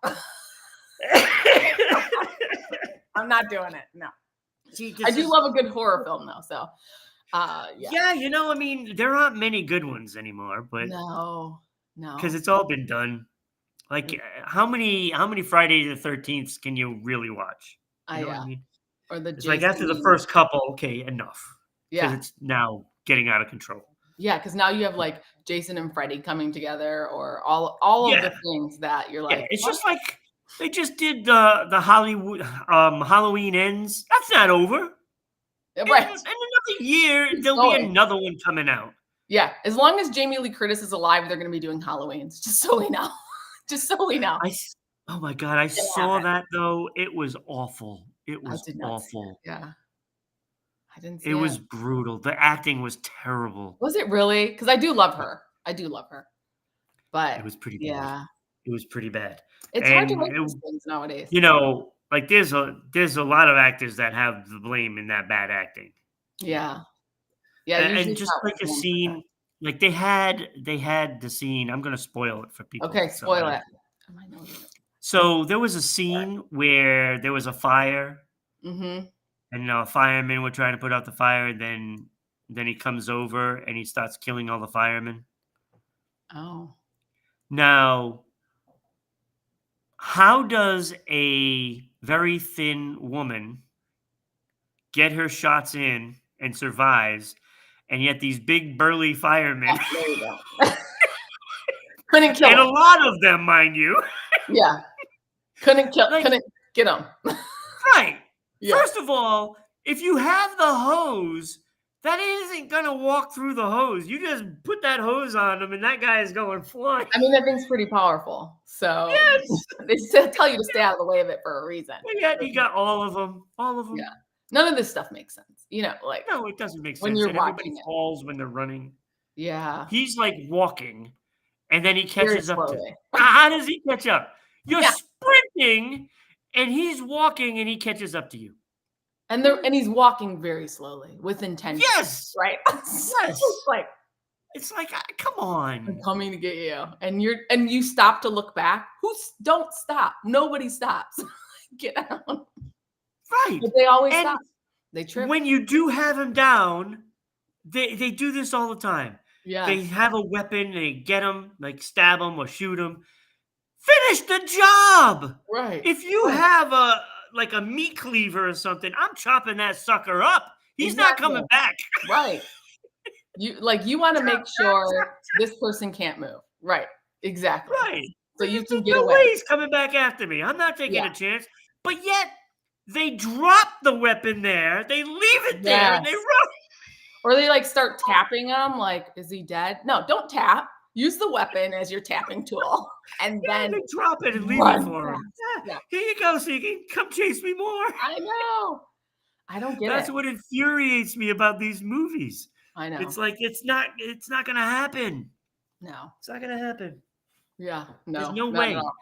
S2: I'm not doing it. No.
S1: See,
S2: I do love a good horror film though. So
S1: yeah, you know, I mean, there aren't many good ones anymore, but
S2: no.
S1: because it's all been done. Like, how many Friday the 13th can you really watch? You know what I mean?
S2: Or the
S1: It's like after the first couple, okay, enough. Because
S2: Yeah.
S1: it's now getting out of control.
S2: Yeah, because now you have like Jason and Freddy coming together, or all of the things that you're like.
S1: Yeah, it's just like they just did the Hollywood Halloween Ends. That's not over.
S2: Right.
S1: In another year, there'll be another one coming out.
S2: Yeah, as long as Jamie Lee Curtis is alive, they're going to be doing Halloweens. Just so we know. Just so we know.
S1: Oh my God, I saw that though. It was awful. It was awful.
S2: Yeah. I didn't see
S1: it. It was brutal. The acting was terrible.
S2: Was it really? Because I do love her. But
S1: it was pretty bad.
S2: Yeah.
S1: It was pretty bad.
S2: It's hard to make these things nowadays.
S1: You know, like there's a lot of actors that have the blame in that bad acting.
S2: Yeah. Yeah.
S1: And just like a scene, like they had the scene. I'm gonna spoil it for people.
S2: Okay, spoil it.
S1: So there was a scene where there was a fire,
S2: mm-hmm.
S1: and firemen were trying to put out the fire. And then he comes over and he starts killing all the firemen.
S2: Oh.
S1: Now, how does a very thin woman get her shots in and survives, and yet these big burly firemen
S2: there you go. Couldn't kill
S1: and
S2: him.
S1: a lot of them, mind you.
S2: Yeah. Couldn't get them.
S1: Right. Yeah. First of all, if you have the hose, that isn't going to walk through the hose. You just put that hose on him and that guy is going flying.
S2: I mean, that thing's pretty powerful. So yes. They still tell you to stay out of the way of it for a reason.
S1: Yeah, you got all of them. All of them.
S2: Yeah. None of this stuff makes sense. You know, like.
S1: No, it doesn't make sense.
S2: When you're
S1: and
S2: watching
S1: everybody
S2: it.
S1: falls when they're running.
S2: Yeah.
S1: He's like walking and then he catches up to you. How does he catch up? You're sprinting and he's walking and he catches up to you.
S2: And he's walking very slowly with intention.
S1: Yes.
S2: Right.
S1: Yes. It's like, come on.
S2: I'm coming to get you. And you stop to look back. Don't stop. Nobody stops. Get out.
S1: Right.
S2: But they always stop. They trip.
S1: When you do have him down, they do this all the time.
S2: Yeah.
S1: They have a weapon, they get him, like stab him or shoot him. Finish the job.
S2: Right.
S1: If you have a meat cleaver or something, I'm chopping that sucker up. He's not coming back.
S2: Right. You want to make sure this person can't move. Right. Exactly.
S1: Right.
S2: so you can
S1: There's
S2: get
S1: no
S2: away.
S1: way he's coming back after me. I'm not taking
S2: Yeah.
S1: a chance. But yet, they drop the weapon there. They leave it there, and they
S2: Yes.
S1: run.
S2: Or they like start tapping him, like, is he dead? No, don't tap. Use the weapon as your tapping tool, and
S1: Yeah,
S2: then
S1: they drop it and leave
S2: run
S1: it for him.
S2: fast.
S1: Yeah,
S2: Yeah,
S1: here you go, so you can come chase me more.
S2: I know. I don't get
S1: That's
S2: it.
S1: what infuriates me about these movies.
S2: I know.
S1: It's like it's not gonna happen.
S2: No.
S1: It's not gonna happen.
S2: Yeah.
S1: There's
S2: No.
S1: no
S2: Not at
S1: way.
S2: all.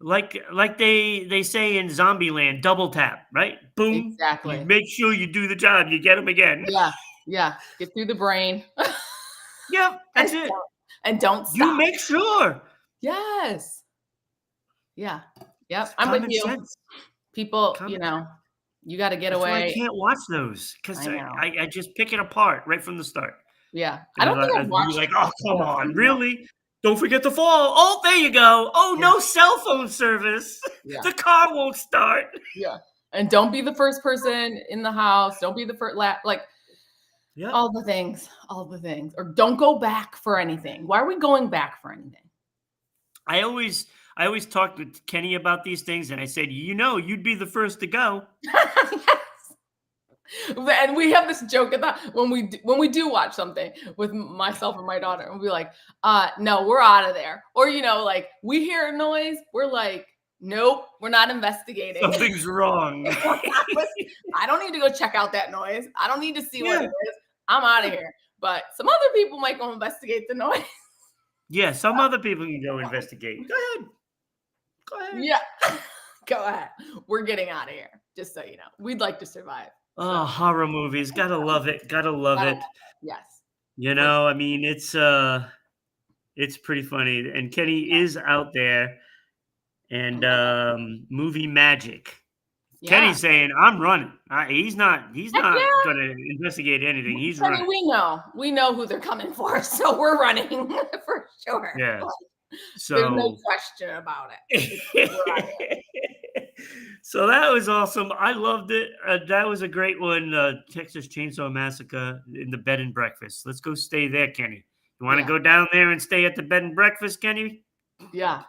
S1: Like they say in Zombieland, double tap, right? Boom. You
S2: Exactly.
S1: make sure you do the job. You get them again.
S2: Yeah. Yeah. Get through the brain.
S1: Yep, that's
S2: and
S1: it.
S2: and don't stop.
S1: You make sure.
S2: Yes. Yeah. Yep.
S1: It's
S2: I'm with
S1: common
S2: you.
S1: sense.
S2: People,
S1: Common
S2: you got to get
S1: That's why I
S2: away.
S1: can't watch those because
S2: I know.
S1: I just pick it apart right from the start.
S2: Yeah. I don't think I've
S1: I'd be
S2: watched
S1: like, oh, come
S2: all of
S1: on,
S2: them,
S1: really? Don't forget to fall. Oh, there you go. Oh,
S2: Yeah.
S1: no cell phone service.
S2: Yeah.
S1: The car won't start.
S2: Yeah. And don't be the first person in the house. Don't be the first like
S1: Yeah.
S2: all the things. Or don't go back for anything. Why are we going back for anything?
S1: I always talked with Kenny about these things, and I said, you'd be the first to go.
S2: Yes. And we have this joke at that when we do watch something with myself and my daughter, and we'll be like, no, we're out of there. Or like we hear a noise, we're like, nope, we're not investigating.
S1: Something's wrong.
S2: I don't need to go check out that noise. I don't need to see what it is. I'm out of here. But some other people might go investigate the noise.
S1: Yeah, some other people can go investigate. Go ahead.
S2: Yeah. Go ahead. We're getting out of here. Just so you know. We'd like to survive.
S1: Oh, horror movies. Gotta love it. Gotta love it.
S2: Yes.
S1: I mean, it's pretty funny. And Kenny is out there and movie magic.
S2: Yeah.
S1: Kenny's saying, I'm running. He's not gonna investigate anything. He's
S2: I mean,
S1: running.
S2: we know who they're coming for, so we're running for sure.
S1: Yeah.
S2: There's no
S1: So
S2: question about it.
S1: so that was awesome. I loved it. That was a great one. Texas Chainsaw Massacre in the bed and breakfast. Let's go stay there, Kenny. You want to go down there and stay at the bed and breakfast, Kenny?
S2: Yeah.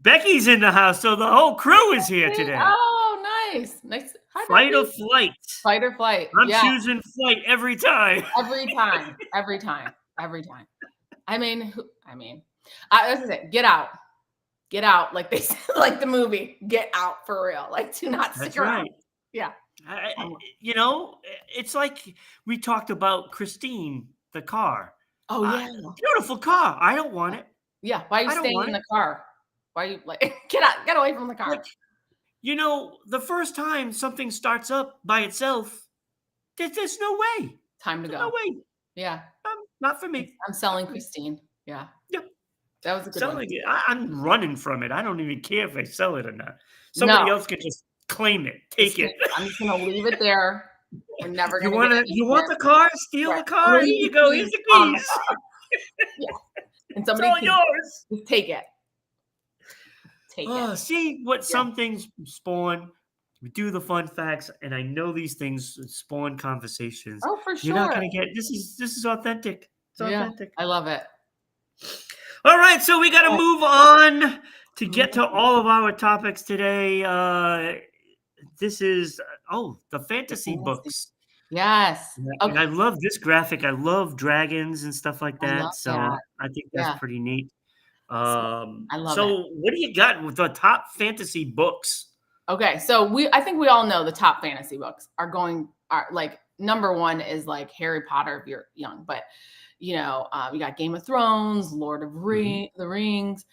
S1: Becky's in the house, so the whole crew is here today.
S2: Oh, nice. Hi,
S1: Fight
S2: Becky.
S1: or flight.
S2: Fight or flight.
S1: I'm choosing flight every time.
S2: Every time. I mean, I was gonna say, get out, like they said, like the movie, get out for real. Like, do not stick around.
S1: Right.
S2: Yeah.
S1: It's like we talked about Christine, the car.
S2: Oh yeah.
S1: Beautiful car. I don't want it.
S2: Yeah. Why are you staying in the car? Why are you like get away from the car?
S1: Like, the first time something starts up by itself, there's no way.
S2: Time to
S1: There's
S2: go.
S1: no way.
S2: Yeah.
S1: Not for me.
S2: I'm selling Christine. Yeah.
S1: Yep.
S2: That was a good one.
S1: I'm running from it. I don't even care if I sell it or not. Somebody else can just claim it. Take it.
S2: I'm just gonna leave it there. We're never
S1: You
S2: gonna
S1: want the car? Steal the car? Here you go. Here's the keys.
S2: Yeah. And
S1: It's
S2: somebody
S1: all yours.
S2: just take it. Take it.
S1: See what some things spawn. We do the fun facts, and I know these things spawn conversations.
S2: Oh, for sure.
S1: You're not gonna get this is authentic. It's authentic.
S2: I love it.
S1: All right, so we got to move on to get to all of our topics today. This is the fantasy books.
S2: Yes.
S1: And I love this graphic. I love dragons and stuff like that. So I think that's pretty neat.
S2: I love it.
S1: So what do you got with the top fantasy books?
S2: Okay, so I think we all know the top fantasy books are like number one is like Harry Potter if you're young, but you got Game of Thrones, Lord of the Rings.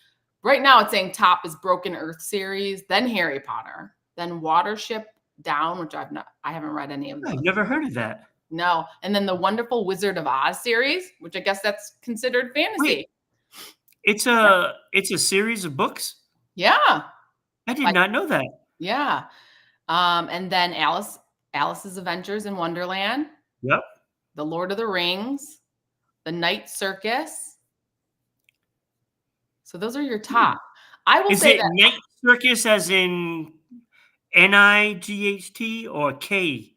S2: Right now it's saying top is Broken Earth series, then Harry Potter, then Watership Down, which I haven't read any of them.
S1: I've never heard of that.
S2: No, and then the Wonderful Wizard of Oz series, which I guess that's considered fantasy.
S1: Wait, it's a series of books?
S2: Yeah.
S1: I did not know that.
S2: Yeah. And then Alice's Adventures in Wonderland.
S1: Yep.
S2: The Lord of the Rings, The Night Circus. So those are your top. I will say that
S1: Night Circus as in NIGHT or KNI?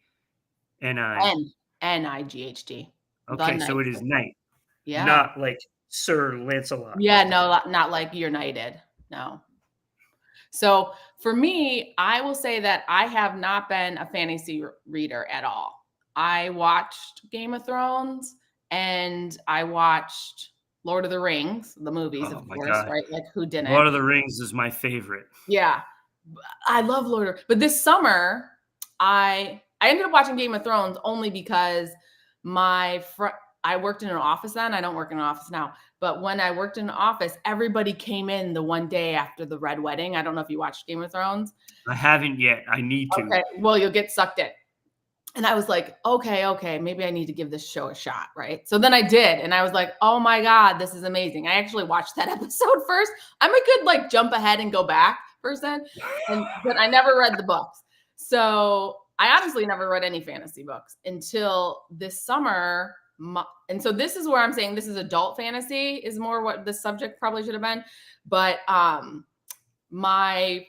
S2: NIGHT.
S1: Okay, so it is night.
S2: Yeah.
S1: Not like Sir Lancelot.
S2: Yeah, no, not like United. No. So for me, I will say that I have not been a fantasy reader at all. I watched Game of Thrones and I watched Lord of the Rings, the movies,
S1: Oh
S2: of
S1: my
S2: course,
S1: God.
S2: right? Like who didn't?
S1: Lord of the Rings is my favorite.
S2: Yeah. I love but this summer I ended up watching Game of Thrones only because I worked in an office then. I don't work in an office now. But when I worked in an office, everybody came in the one day after the Red Wedding. I don't know if you watched Game of Thrones.
S1: I haven't yet. I need to.
S2: Okay. Well, you'll get sucked in. And I was like, okay, maybe I need to give this show a shot, right? So then I did, and I was like, oh my God, this is amazing. I actually watched that episode first. I'm a good like jump ahead and go back person, but I never read the books. So I honestly never read any fantasy books until this summer. And so this is where I'm saying this is adult fantasy is more what the subject probably should have been. But my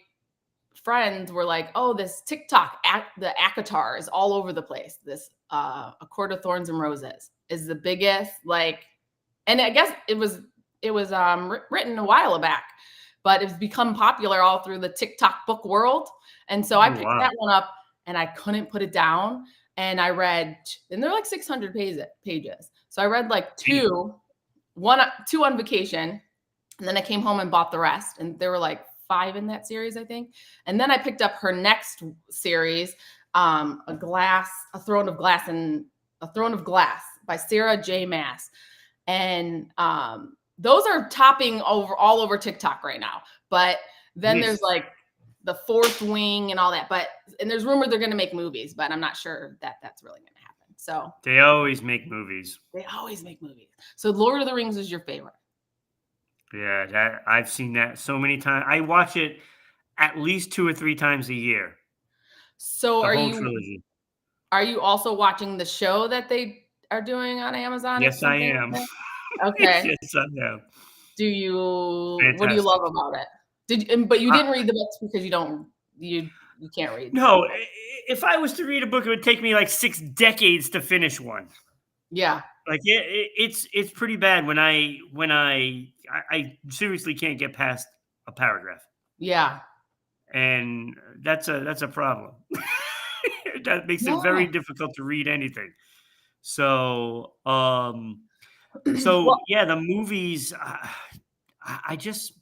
S2: friends were like, oh, this TikTok, the ACOTAR is all over the place. This A Court of Thorns and Roses is the biggest, like, and I guess it was written a while back, but it's become popular all through the TikTok book world. And so I picked that one up and I couldn't put it down. And I read, and they're like 600 pages. So I read like two on vacation. And then I came home and bought the rest. And there were like 5 in that series, I think. And then I picked up her next series, A Throne of Glass by Sarah J. Maas. And those are topping all over TikTok right now. But then there's like the Fourth Wing and all that. And there's rumor they're going to make movies, but I'm not sure that that's really going to happen. So
S1: they always make movies.
S2: So Lord of the Rings is your favorite.
S1: Yeah, I've seen that so many times. I watch it at least 2 or 3 times a year.
S2: So
S1: trilogy.
S2: Are you also watching the show that they are doing on Amazon?
S1: Yes, I am.
S2: Okay.
S1: Yes, I am.
S2: What do you love about it? But you didn't read the books because you can't read.
S1: No, if I was to read a book, it would take me like 6 decades to finish one.
S2: Yeah.
S1: Like it's pretty bad when I seriously can't get past a paragraph.
S2: Yeah. And
S1: that's a problem. That makes it very difficult to read anything. So yeah, the movies, I just,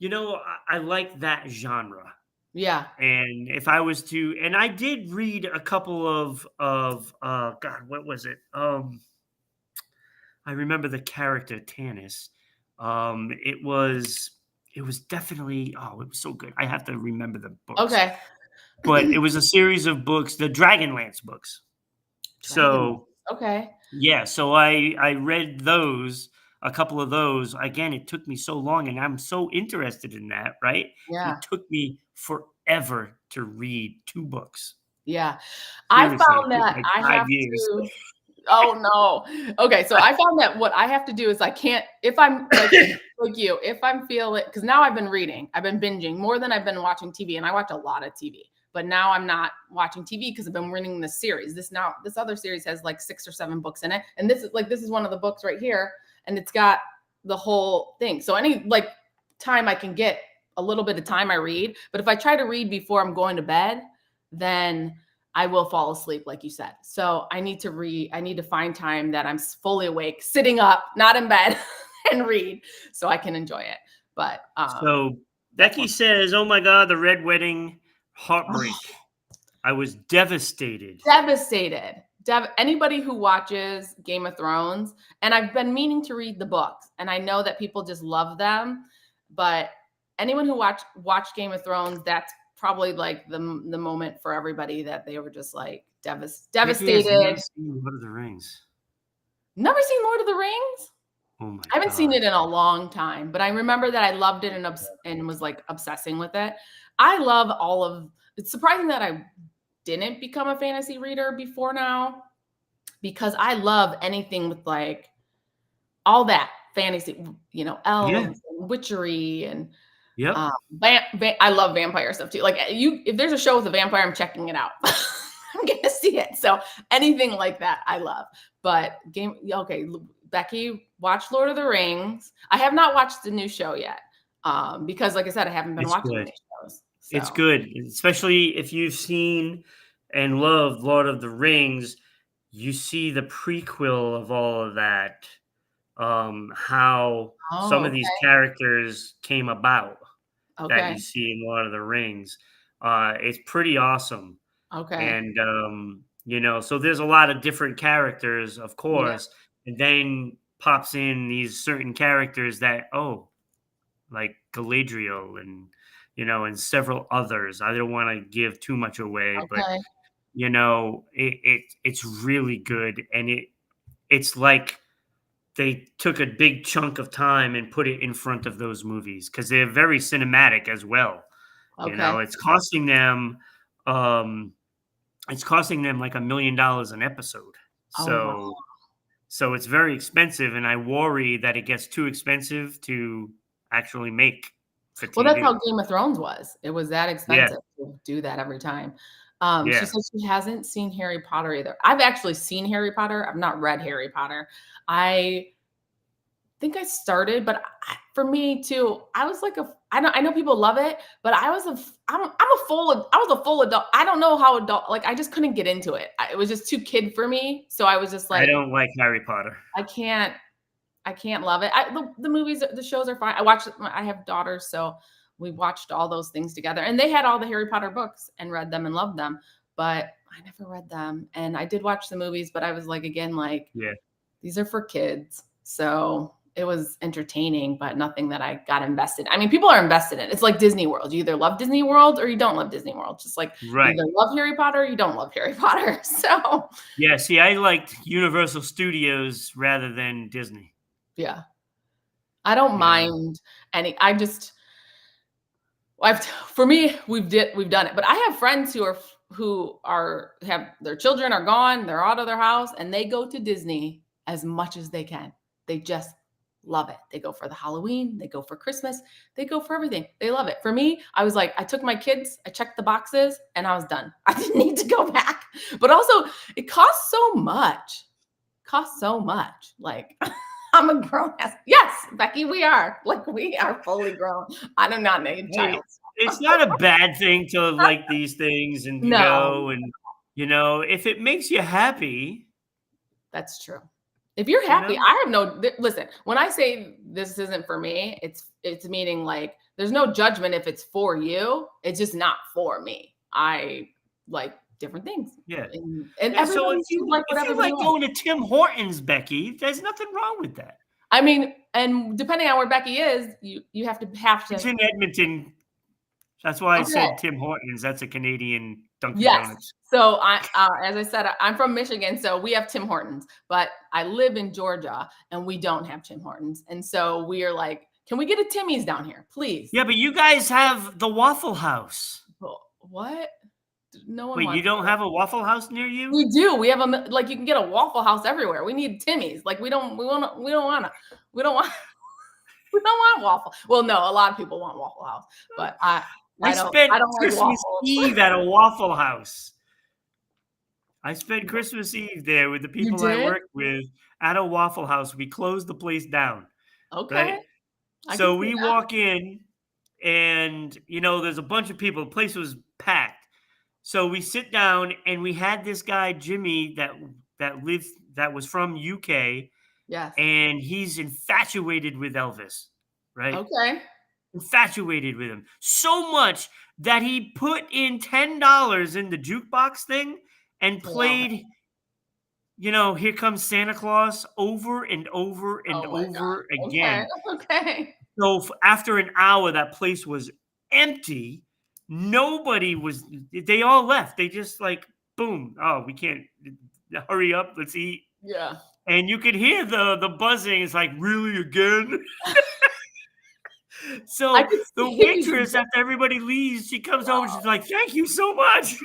S1: I like that genre.
S2: Yeah.
S1: And if I was to, and I did read a couple of God, what was it? I remember the character Tanis. It was definitely, it was so good. I have to remember the books.
S2: Okay.
S1: But it was a series of books, the Dragonlance books. So
S2: okay.
S1: Yeah, so I read those, a couple of those. Again, it took me so long, and I'm so interested in that, right?
S2: Yeah.
S1: It took me forever to read 2 books.
S2: Yeah.
S1: Seriously,
S2: I found that
S1: like
S2: I
S1: 5
S2: have
S1: years.
S2: to. Oh no. Okay, so I found that what I have to do is I can't, if I'm like you, if I'm feeling, because now I've been reading, I've been binging more than I've been watching TV, and I watch a lot of TV. But now I'm not watching TV because I've been reading this series. This other series has like 6 or 7 books in it, and this is one of the books right here, and it's got the whole thing. So any like time I can get a little bit of time I read, but if I try to read before I'm going to bed, then I will fall asleep, like you said. So I need to read. I need to find time that I'm fully awake, sitting up, not in bed, and read, so I can enjoy it. But
S1: so Becky says, "Oh my God, the Red Wedding, heartbreak. I was devastated.
S2: Anybody who watches Game of Thrones, and I've been meaning to read the books, and I know that people just love them, but anyone who watched Game of Thrones, that's probably like the moment for everybody that they were just like devastated.
S1: Never seen Lord of the Rings.
S2: Never seen Lord of the Rings?
S1: Oh my God.
S2: I haven't seen it in a long time, but I remember that I loved it and was like obsessing with it. I love it's surprising that I didn't become a fantasy reader before now, because I love anything with like all that fantasy, elves and witchery and I love vampire stuff too. Like if there's a show with a vampire, I'm checking it out. I'm gonna see it. So anything like that, I love. But Becky, watch Lord of the Rings. I have not watched the new show yet. Because like I said, I haven't been
S1: It's
S2: watching
S1: good.
S2: any shows.
S1: It's
S2: So
S1: good, especially if you've seen and loved Lord of the Rings. You see the prequel of all of that, how some of these characters came about that you
S2: okay.
S1: see in Lord of the Rings. It's pretty awesome.
S2: Okay.
S1: And, so there's a lot of different characters, of
S2: Yeah.
S1: course, and then pops in these certain characters that, like Galadriel and several others. I don't want to give too much away, but
S2: Okay.
S1: it's really good, and it's like they took a big chunk of time and put it in front of those movies because they're very cinematic as well.
S2: Okay.
S1: It's costing them, um, like $1 million an episode.
S2: Oh wow.
S1: So it's very expensive, and I worry that it gets too expensive to actually make for
S2: Well, that's how
S1: TV.
S2: Game of Thrones was. It was that
S1: Yeah,
S2: expensive to do that every time. She
S1: yeah.
S2: says she hasn't seen Harry Potter either. I've actually seen Harry Potter. I've not read Harry Potter. I think I started, but for me too, I was like I know people love it, but I was a full adult. I don't know how adult, like I just couldn't get into it. It was just too kid for me. So I was just
S1: I
S2: like,
S1: don't like Harry Potter.
S2: I can't love it. The movies, the shows are fine. I have daughters, so we watched all those things together. And they had all the Harry Potter books and read them and loved them. But I never read them. And I did watch the movies, but I was like, again, like,
S1: Yeah.
S2: these are for kids. So it was entertaining, but nothing that I got invested. I mean, people are invested in. It's like Disney World. You either love Disney World or you don't love Disney World. Just like you
S1: Right.
S2: either love Harry Potter or you don't love Harry Potter. So
S1: Yeah, see, I liked Universal Studios rather than Disney.
S2: yeah. I don't
S1: Yeah.
S2: mind any. For me, we've done it. But I have friends who have their children are gone, they're out of their house, and they go to Disney as much as they can. They just love it. They go for the Halloween, they go for Christmas, they go for everything. They love it. For me, I was like, I took my kids, I checked the boxes, and I was done. I didn't need to go back. But also, it costs so much. Like I'm a grown ass. Yes, Becky, we are. Like we are fully grown. I do not need a
S1: Hey,
S2: child.
S1: it's not a bad thing to like these things and
S2: No,
S1: go and if it makes you happy,
S2: that's true. If you're happy, I have listen, when I say this isn't for me, it's meaning like there's no judgment if it's for you. It's just not for me. I like different things.
S1: Yeah.
S2: And
S1: Yeah, so
S2: everybody
S1: if you
S2: like whatever they
S1: like
S2: want.
S1: going to Tim Hortons, Becky, there's nothing wrong with that.
S2: I mean, and depending on where Becky is, you have to
S1: It's in Edmonton. That's why I
S2: Okay.
S1: said Tim Hortons. That's a Canadian Dunkin'
S2: Yes.
S1: Donuts.
S2: So as I said, I'm from Michigan, so we have Tim Hortons, but I live in Georgia and we don't have Tim Hortons. And so we are like, can we get a Timmy's down here, please?
S1: Yeah, but you guys have the Waffle House.
S2: What? No one.
S1: Wait, you don't have a Waffle House near you?
S2: We do. We have you can get a Waffle House everywhere. We need Timmy's. Like we don't want Waffle. Well, no, a lot of people want Waffle House, but I
S1: spent Christmas Eve at a Waffle House. I spent Christmas Eve there with the people I worked with at a Waffle House. We closed the place down.
S2: Okay.
S1: Right? So we walk in and, there's a bunch of people. The place was packed. So we sit down and we had this guy, Jimmy, that was from UK.
S2: Yes.
S1: And he's infatuated with Elvis, right?
S2: Okay.
S1: Infatuated with him. So much that he put in $10 in the jukebox thing and played, Here Comes Santa Claus over and over and over again.
S2: Okay.
S1: So after an hour, that place was empty. They all left. They just like, boom. Oh, we can't hurry up. Let's eat.
S2: Yeah.
S1: And you could hear the buzzing. It's like, really again? So the waitress, after everybody leaves, she comes over. She's like, thank you so much.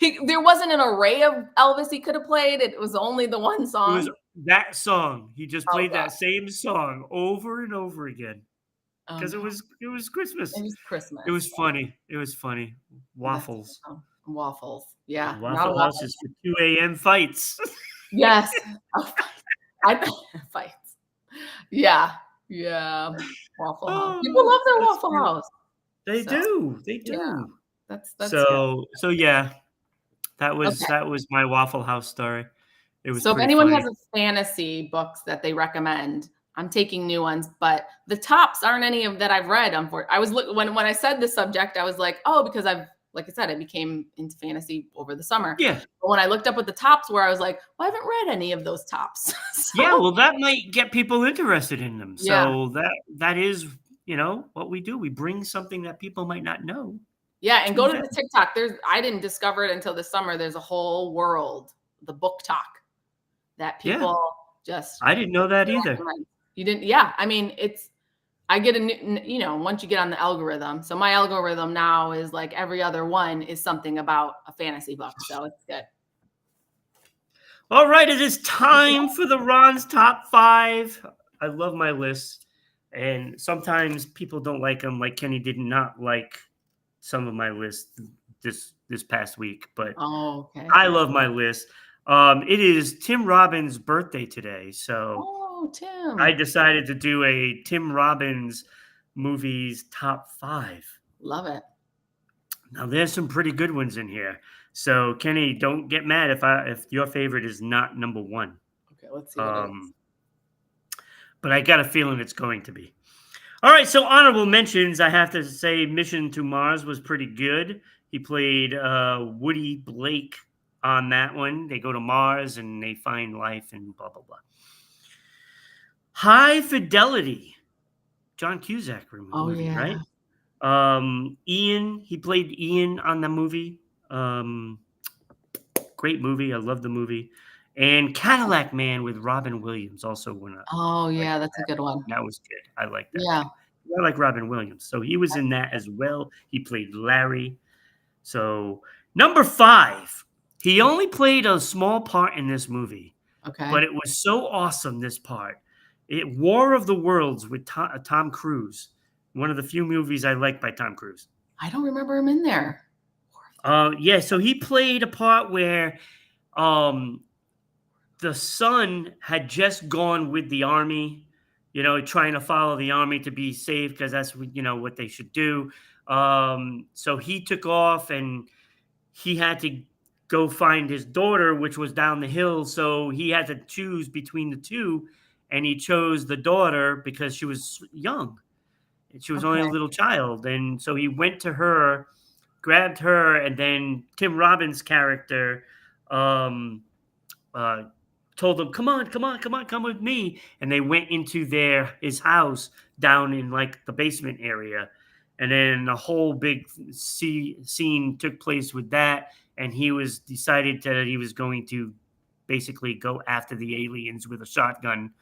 S2: There wasn't an array of Elvis he could have played. It was only the one song.
S1: It was that song. He just played that same song over and over again. Because it was Christmas.
S2: It was Christmas.
S1: It was funny. Waffles.
S2: Waffles. Yeah.
S1: Waffle House is for 2 a.m. fights.
S2: Yes. Fights. Yeah. Yeah. Waffle House.
S1: Oh,
S2: People love their
S1: that's
S2: Waffle
S1: cute.
S2: House.
S1: They
S2: So,
S1: do. They
S2: yeah,
S1: do.
S2: that's good.
S1: So yeah, that
S2: Okay.
S1: was my Waffle House story. It was
S2: So if
S1: pretty
S2: anyone
S1: funny.
S2: has a fantasy books that they recommend, I'm taking new ones, but the tops aren't any of that I've read. I was when I said the subject, I was like, oh, because like I said, I became into fantasy over the summer.
S1: Yeah.
S2: But when I looked up what the tops were, I was like, well, I haven't read any of those tops.
S1: Yeah, well, that might get people interested in them.
S2: Yeah.
S1: So that is, what we do. We bring something that people might not know.
S2: Yeah, and
S1: to
S2: go to
S1: them.
S2: the TikTok. I didn't discover it until this summer. There's a whole world, the book talk, that people just.
S1: I didn't know that either.
S2: You didn't? Yeah, I mean, I get a new, once you get on the algorithm. So my algorithm now is like every other one is something about a fantasy book. So it's good.
S1: All right, it is time for the Ron's top 5. I love my list, and sometimes people don't like them. Like Kenny did not like some of my list this past week, but
S2: okay.
S1: I love my list. It is Tim Robbins' birthday today, so
S2: Tim.
S1: I decided to do a Tim Robbins movies top 5.
S2: Love it.
S1: Now there's some pretty good ones in here. So Kenny, don't get mad if your favorite is not number 1.
S2: Okay, let's see what it is.
S1: But I got a feeling it's going to be. All right, so honorable mentions. I have to say Mission to Mars was pretty good. He played Woody Blake on that one. They go to Mars and they find life and blah, blah, blah. High Fidelity. John Cusack movie, right? Ian, he played Ian on the movie. Great movie. I love the movie. And Cadillac Man with Robin Williams also went up.
S2: That's a good one.
S1: That was good. I like that.
S2: Yeah.
S1: I like Robin Williams. So he was in that as well. He played Larry. So number 5, he only played a small part in this movie.
S2: Okay.
S1: But it was so awesome, this part. War of the Worlds with Tom Cruise. One of the few movies I like by Tom Cruise.
S2: I don't remember him in there.
S1: Yeah, so he played a part where the son had just gone with the army, trying to follow the army to be safe because that's, what they should do. So he took off and he had to go find his daughter, which was down the hill. So he had to choose between the two, and he chose the daughter because she was young. She was only a little child. And so he went to her, grabbed her, and then Tim Robbins' character told them, come with me. And they went into his house down in like the basement area. And then a whole big scene took place with that. And he decided that he was going to basically go after the aliens with a shotgun.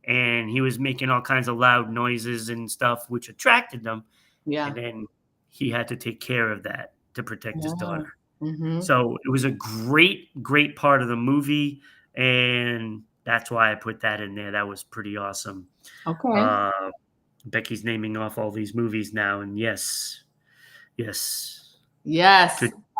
S1: And he was making all kinds of loud noises and stuff, which attracted them.
S2: Yeah.
S1: And then he had to take care of that to protect his daughter.
S2: Mm-hmm.
S1: So it was a great, great part of the movie. And that's why I put that in there. That was pretty awesome.
S2: Okay.
S1: Becky's naming off all these movies now. And yes.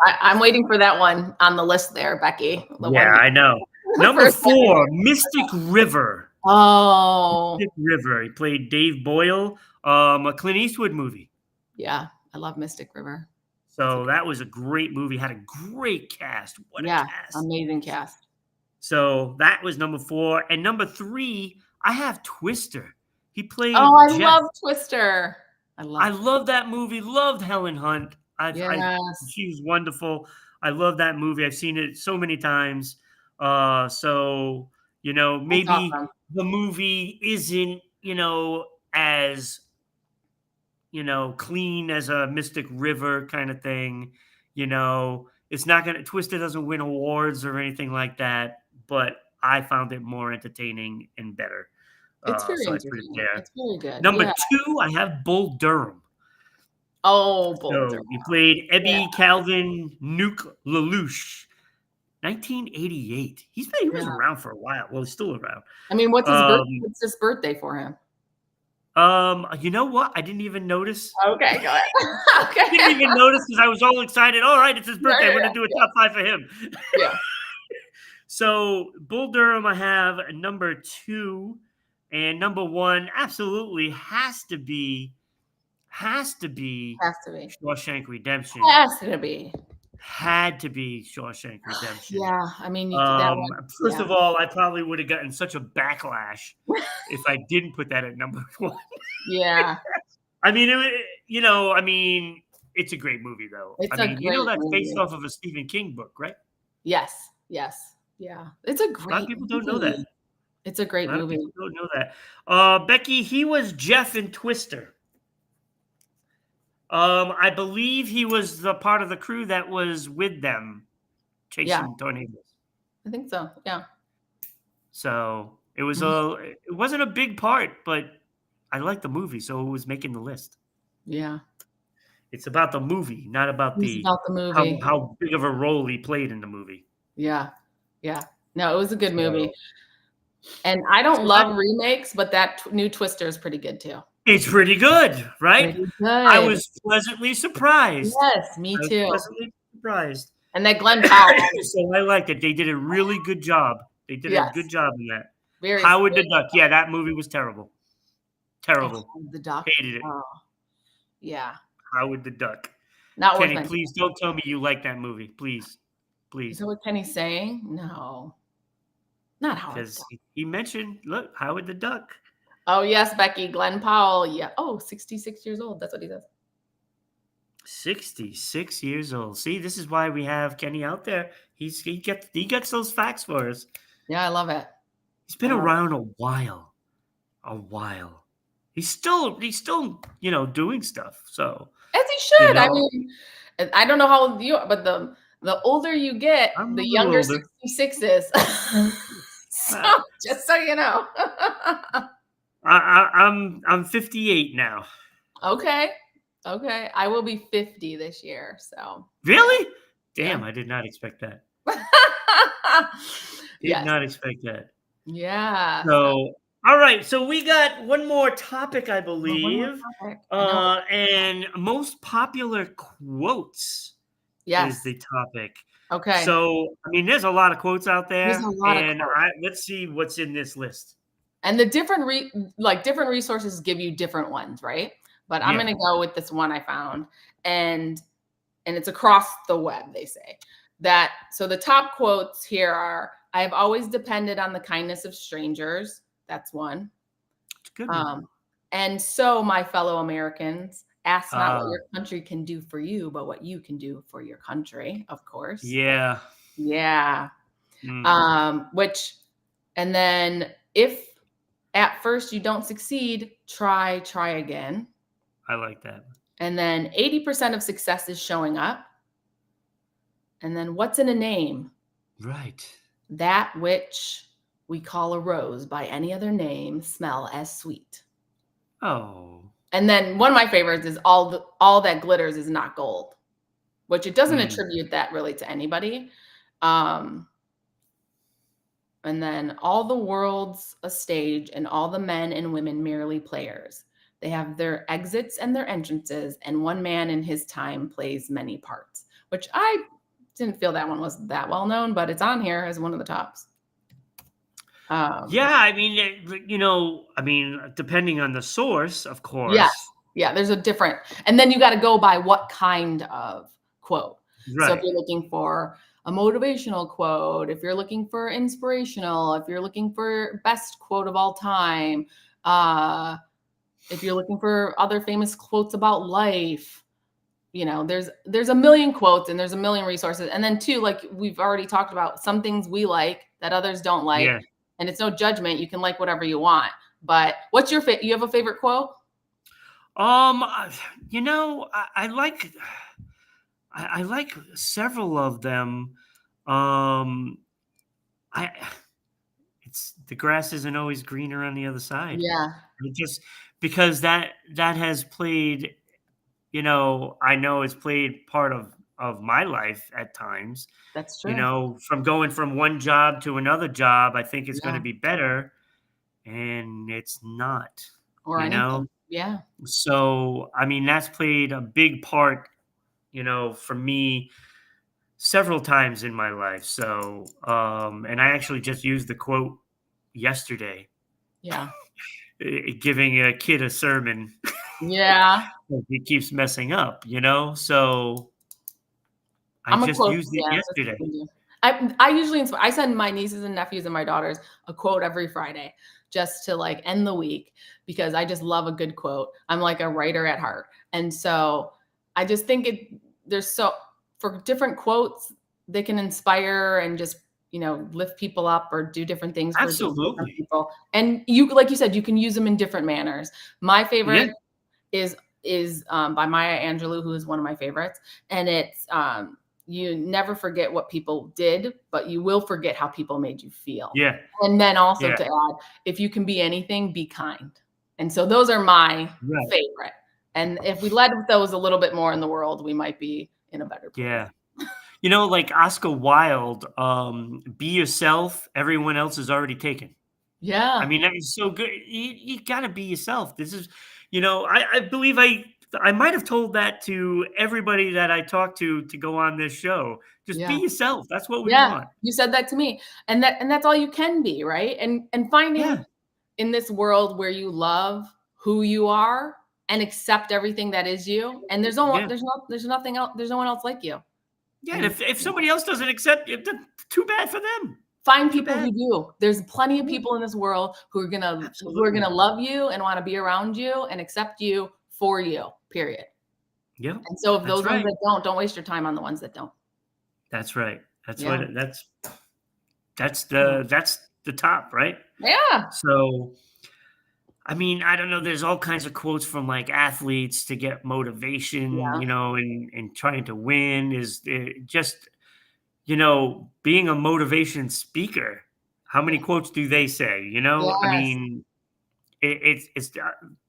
S2: I'm waiting for that one on the list there, Becky.
S1: I know. Number 4, Mystic River.
S2: Oh.
S1: Mystic River. He played Dave Boyle, a Clint Eastwood movie.
S2: Yeah, I love Mystic River.
S1: So that was a great movie. Had a great cast. What a cast.
S2: Amazing cast.
S1: So that was number 4. And number 3, I have Twister. He played
S2: I love Twister. I
S1: love that movie. Loved Helen Hunt. She was wonderful. I love that movie. I've seen it so many times. So, maybe
S2: awesome.
S1: The movie isn't, as, clean as a Mystic River kind of thing. It's not going to, Twister doesn't win awards or anything like that, but I found it more entertaining and better.
S2: It's very
S1: so
S2: entertaining. It's very good.
S1: Number 2, I have Bull Durham.
S2: Oh, Bull Durham.
S1: He played Ebby Calvin Nuke LaLoosh. 1988. He was around for a while. Well, he's still around.
S2: I mean, what's his birthday for him?
S1: You know what? I didn't even notice.
S2: Okay, go ahead. Okay.
S1: I didn't even notice because I was all excited. All right, it's his birthday. I'm going to do a top 5 for him.
S2: Yeah.
S1: So Bull Durham, I have number 2, and number 1 absolutely has to be
S2: Has to be.
S1: Shawshank Redemption.
S2: Has to be.
S1: Had to be Shawshank Redemption.
S2: Yeah, I mean, that one.
S1: First of all, I probably would have gotten such a backlash if I didn't put that at number 1.
S2: Yeah.
S1: I mean, I mean, it's a great movie, though.
S2: It's
S1: I mean, that's
S2: movie.
S1: based off of a Stephen King book, right?
S2: Yes. Yeah. It's a great
S1: A lot of people don't know that.
S2: It's a great movie.
S1: People don't know that. Becky, he was Jeff in Twister. I believe he was the part of the crew that was with them chasing tornadoes.
S2: I think so. Yeah.
S1: So it wasn't a big part, but I liked the movie, so it was making the list.
S2: Yeah.
S1: It's about the movie, not about
S2: the movie.
S1: How big of a role he played in the movie.
S2: Yeah. No, it was a good movie. And I don't love remakes, but that new Twister is pretty good too.
S1: It's pretty good, right?
S2: Pretty good.
S1: I was pleasantly surprised.
S2: Yes, me too.
S1: Pleasantly surprised.
S2: And that Glenn Powell.
S1: So I liked it. They did a really good job. They did a good job in that.
S2: Very
S1: Howard the Duck. Yeah, that movie was terrible. Terrible.
S2: The Duck.
S1: Hated it.
S2: Oh, yeah.
S1: Howard the Duck.
S2: Not
S1: Kenny,
S2: worth it.
S1: please don't tell me you like that movie. Please.
S2: Is that what Kenny's saying? No. Not Howard.
S1: Because he mentioned, look, Howard the Duck.
S2: Oh, yes, Becky. Glenn Powell. Yeah. Oh, 66 years old. That's what he says.
S1: 66 years old. See, this is why we have Kenny out there. He gets those facts for us.
S2: Yeah, I love it.
S1: He's been around a while. He's still, doing stuff. So
S2: as he should. I mean, I don't know how old you are, but the older you get, the younger 66 is. So, just so you know.
S1: I'm 58 now.
S2: Okay. I will be 50 this year. So
S1: really? Damn, I did not expect that. Did not expect that.
S2: Yeah.
S1: So all right. So we got one more topic, I believe. And most popular quotes is the topic.
S2: Okay.
S1: So I mean, there's a lot of quotes out there.
S2: There's a lot of quotes.
S1: Let's see what's in this list.
S2: And the different resources give you different ones, right? But I'm going to go with this one I found, and it's across the web. They say that. So the top quotes here are: "I have always depended on the kindness of strangers." That's one.
S1: It's a good one.
S2: And so, my fellow Americans, ask not what your country can do for you, but what you can do for your country. Of course.
S1: Yeah.
S2: And then if at first you don't succeed, try again.
S1: I like that.
S2: And then 80% of success is showing up. And then what's in a name?
S1: Right.
S2: That which we call a rose by any other name smell as sweet.
S1: Oh.
S2: And then one of my favorites is all that glitters is not gold, which it doesn't attribute that really to anybody. And then all the world's a stage and all the men and women merely players. They have their exits and their entrances, and one man in his time plays many parts, which I didn't feel that one was that well known, but it's on here as one of the tops.
S1: Yeah, I mean, depending on the source, of course.
S2: Yes. Yeah, there's a different, and then you got to go by what kind of quote.
S1: Right.
S2: So if you're looking for a motivational quote, if you're looking for inspirational, if you're looking for best quote of all time, if you're looking for other famous quotes about life, there's a million quotes and there's a million resources. And then too, like we've already talked about, some things we like that others don't like. Yeah. And it's no judgment. You can like whatever you want. But what's your you have a favorite quote?
S1: I like several of them. It's the grass isn't always greener on the other side.
S2: Yeah.
S1: Just because that has played, I know it's played part of my life at times.
S2: That's true.
S1: From going from one job to another job, I think it's going to be better, and it's not.
S2: Or anything. Yeah.
S1: So, I mean, that's played a big part, for me, several times in my life. So, and I actually just used the quote yesterday,
S2: Yeah.
S1: giving a kid a sermon.
S2: Yeah.
S1: He keeps messing up, you know? So I
S2: I'm a
S1: just
S2: quote.
S1: used it
S2: Yeah. That's
S1: yesterday.
S2: what we do. I usually I send my nieces and nephews and my daughters a quote every Friday just to like end the week because I just love a good quote. I'm like a writer at heart. And so I just think there's so for different quotes, they can inspire and just, lift people up or do different things for different
S1: Absolutely.
S2: people. And like you said, you can use them in different manners. My
S1: Yeah.
S2: favorite is by Maya Angelou, who is one of my favorites. And it's you never forget what people did, but you will forget how people made you feel.
S1: Yeah.
S2: And then also
S1: Yeah.
S2: to add, if you can be anything, be kind. And so those are my
S1: Right.
S2: favorite. And if we led with those a little bit more in the world, we might be in a better place.
S1: Yeah. You know, like Oscar Wilde, be yourself. Everyone else is already taken.
S2: Yeah.
S1: I mean, that is so good. You got to be yourself. This is, I believe I might have told that to everybody that I talked to go on this show. Just be
S2: Yeah.
S1: yourself. That's what we
S2: Yeah.
S1: want.
S2: You said that to me. And that's all you can be, right? And finding
S1: Yeah.
S2: in this world where you love who you are and accept everything that is you. And there's no
S1: Yeah.
S2: there's nothing else, there's no one else like you.
S1: Yeah.
S2: And
S1: And if somebody else doesn't accept it, then too bad for them.
S2: find
S1: Too
S2: people
S1: bad.
S2: who do. There's plenty of
S1: Yeah.
S2: people in this world who are gonna
S1: Absolutely.
S2: love you and want to be around you and accept you for you, period.
S1: Yeah.
S2: And so if
S1: That's
S2: those ones
S1: right.
S2: that don't waste your time on the ones that don't.
S1: That's right. That's
S2: Yeah.
S1: what that's the top, right?
S2: Yeah.
S1: So, I mean, I don't know. There's all kinds of quotes from like athletes to get motivation,
S2: Yeah.
S1: and trying to win is just, being a motivation speaker. How many quotes do they say? I
S2: Yes.
S1: mean, it's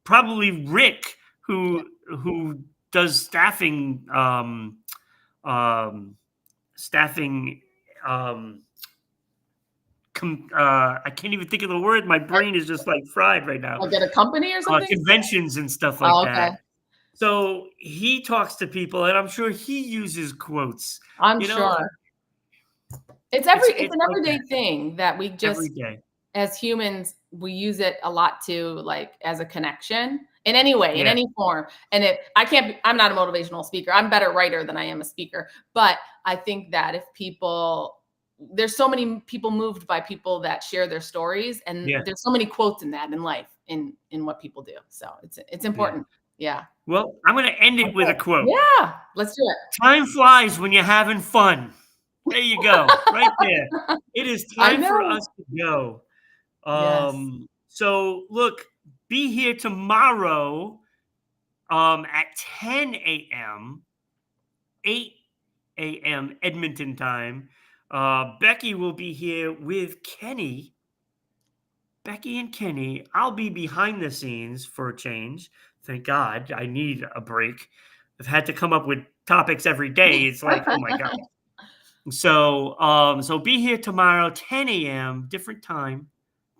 S1: probably Rick
S2: Yeah.
S1: who does staffing. I can't even think of the word. My brain is just like fried right now.
S2: Like at a company or something?
S1: Conventions and stuff like
S2: Oh, okay.
S1: that. So he talks to people, and I'm sure he uses quotes.
S2: I'm
S1: You know,
S2: sure. It's
S1: it's
S2: an
S1: like
S2: everyday
S1: that
S2: thing that we
S1: every
S2: just,
S1: day.
S2: as humans, we use it a lot to like as a connection in any way, in
S1: Yeah,
S2: any form. And I'm not a motivational speaker. I'm a better writer than I am a speaker. But I think that if there's so many people moved by people that share their stories, and
S1: yeah,
S2: there's so many quotes in that in life, in what people do. So it's
S1: yeah.
S2: important. Yeah.
S1: Well, I'm going to end it with a
S2: Okay.
S1: quote.
S2: Yeah. Let's do
S1: Time flies when you're having fun. There you go, right there.
S2: it.
S1: It is
S2: I
S1: time for
S2: know.
S1: us to go.
S2: Yes.
S1: So look, be here tomorrow at 10 a.m., 8 a.m. Edmonton time. Becky will be here with Kenny. Becky and Kenny. I'll be behind the scenes for a change. Thank God. I need a break. I've had to come up with topics every day. It's like, oh my God. So be here tomorrow, 10 a.m., different time,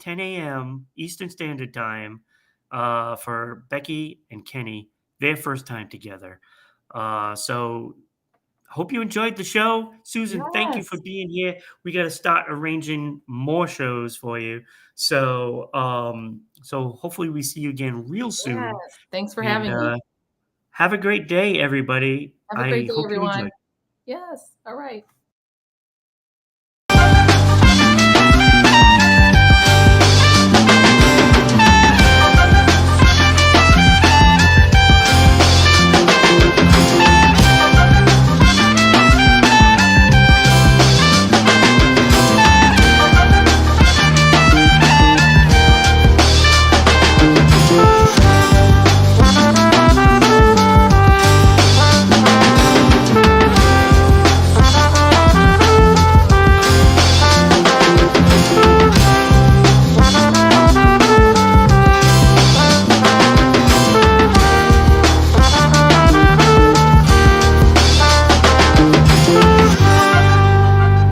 S1: 10 a.m. Eastern Standard Time, for Becky and Kenny, their first time together. So hope you enjoyed the show. Susan, thank you for
S2: Yes.
S1: being here. We got to start arranging more shows for you. So hopefully we see you again real
S2: Yes.
S1: soon.
S2: Thanks for
S1: And
S2: having me.
S1: have a great day, everybody.
S2: Have a great
S1: I
S2: day,
S1: hope you enjoyed.
S2: everyone. Yes. All right.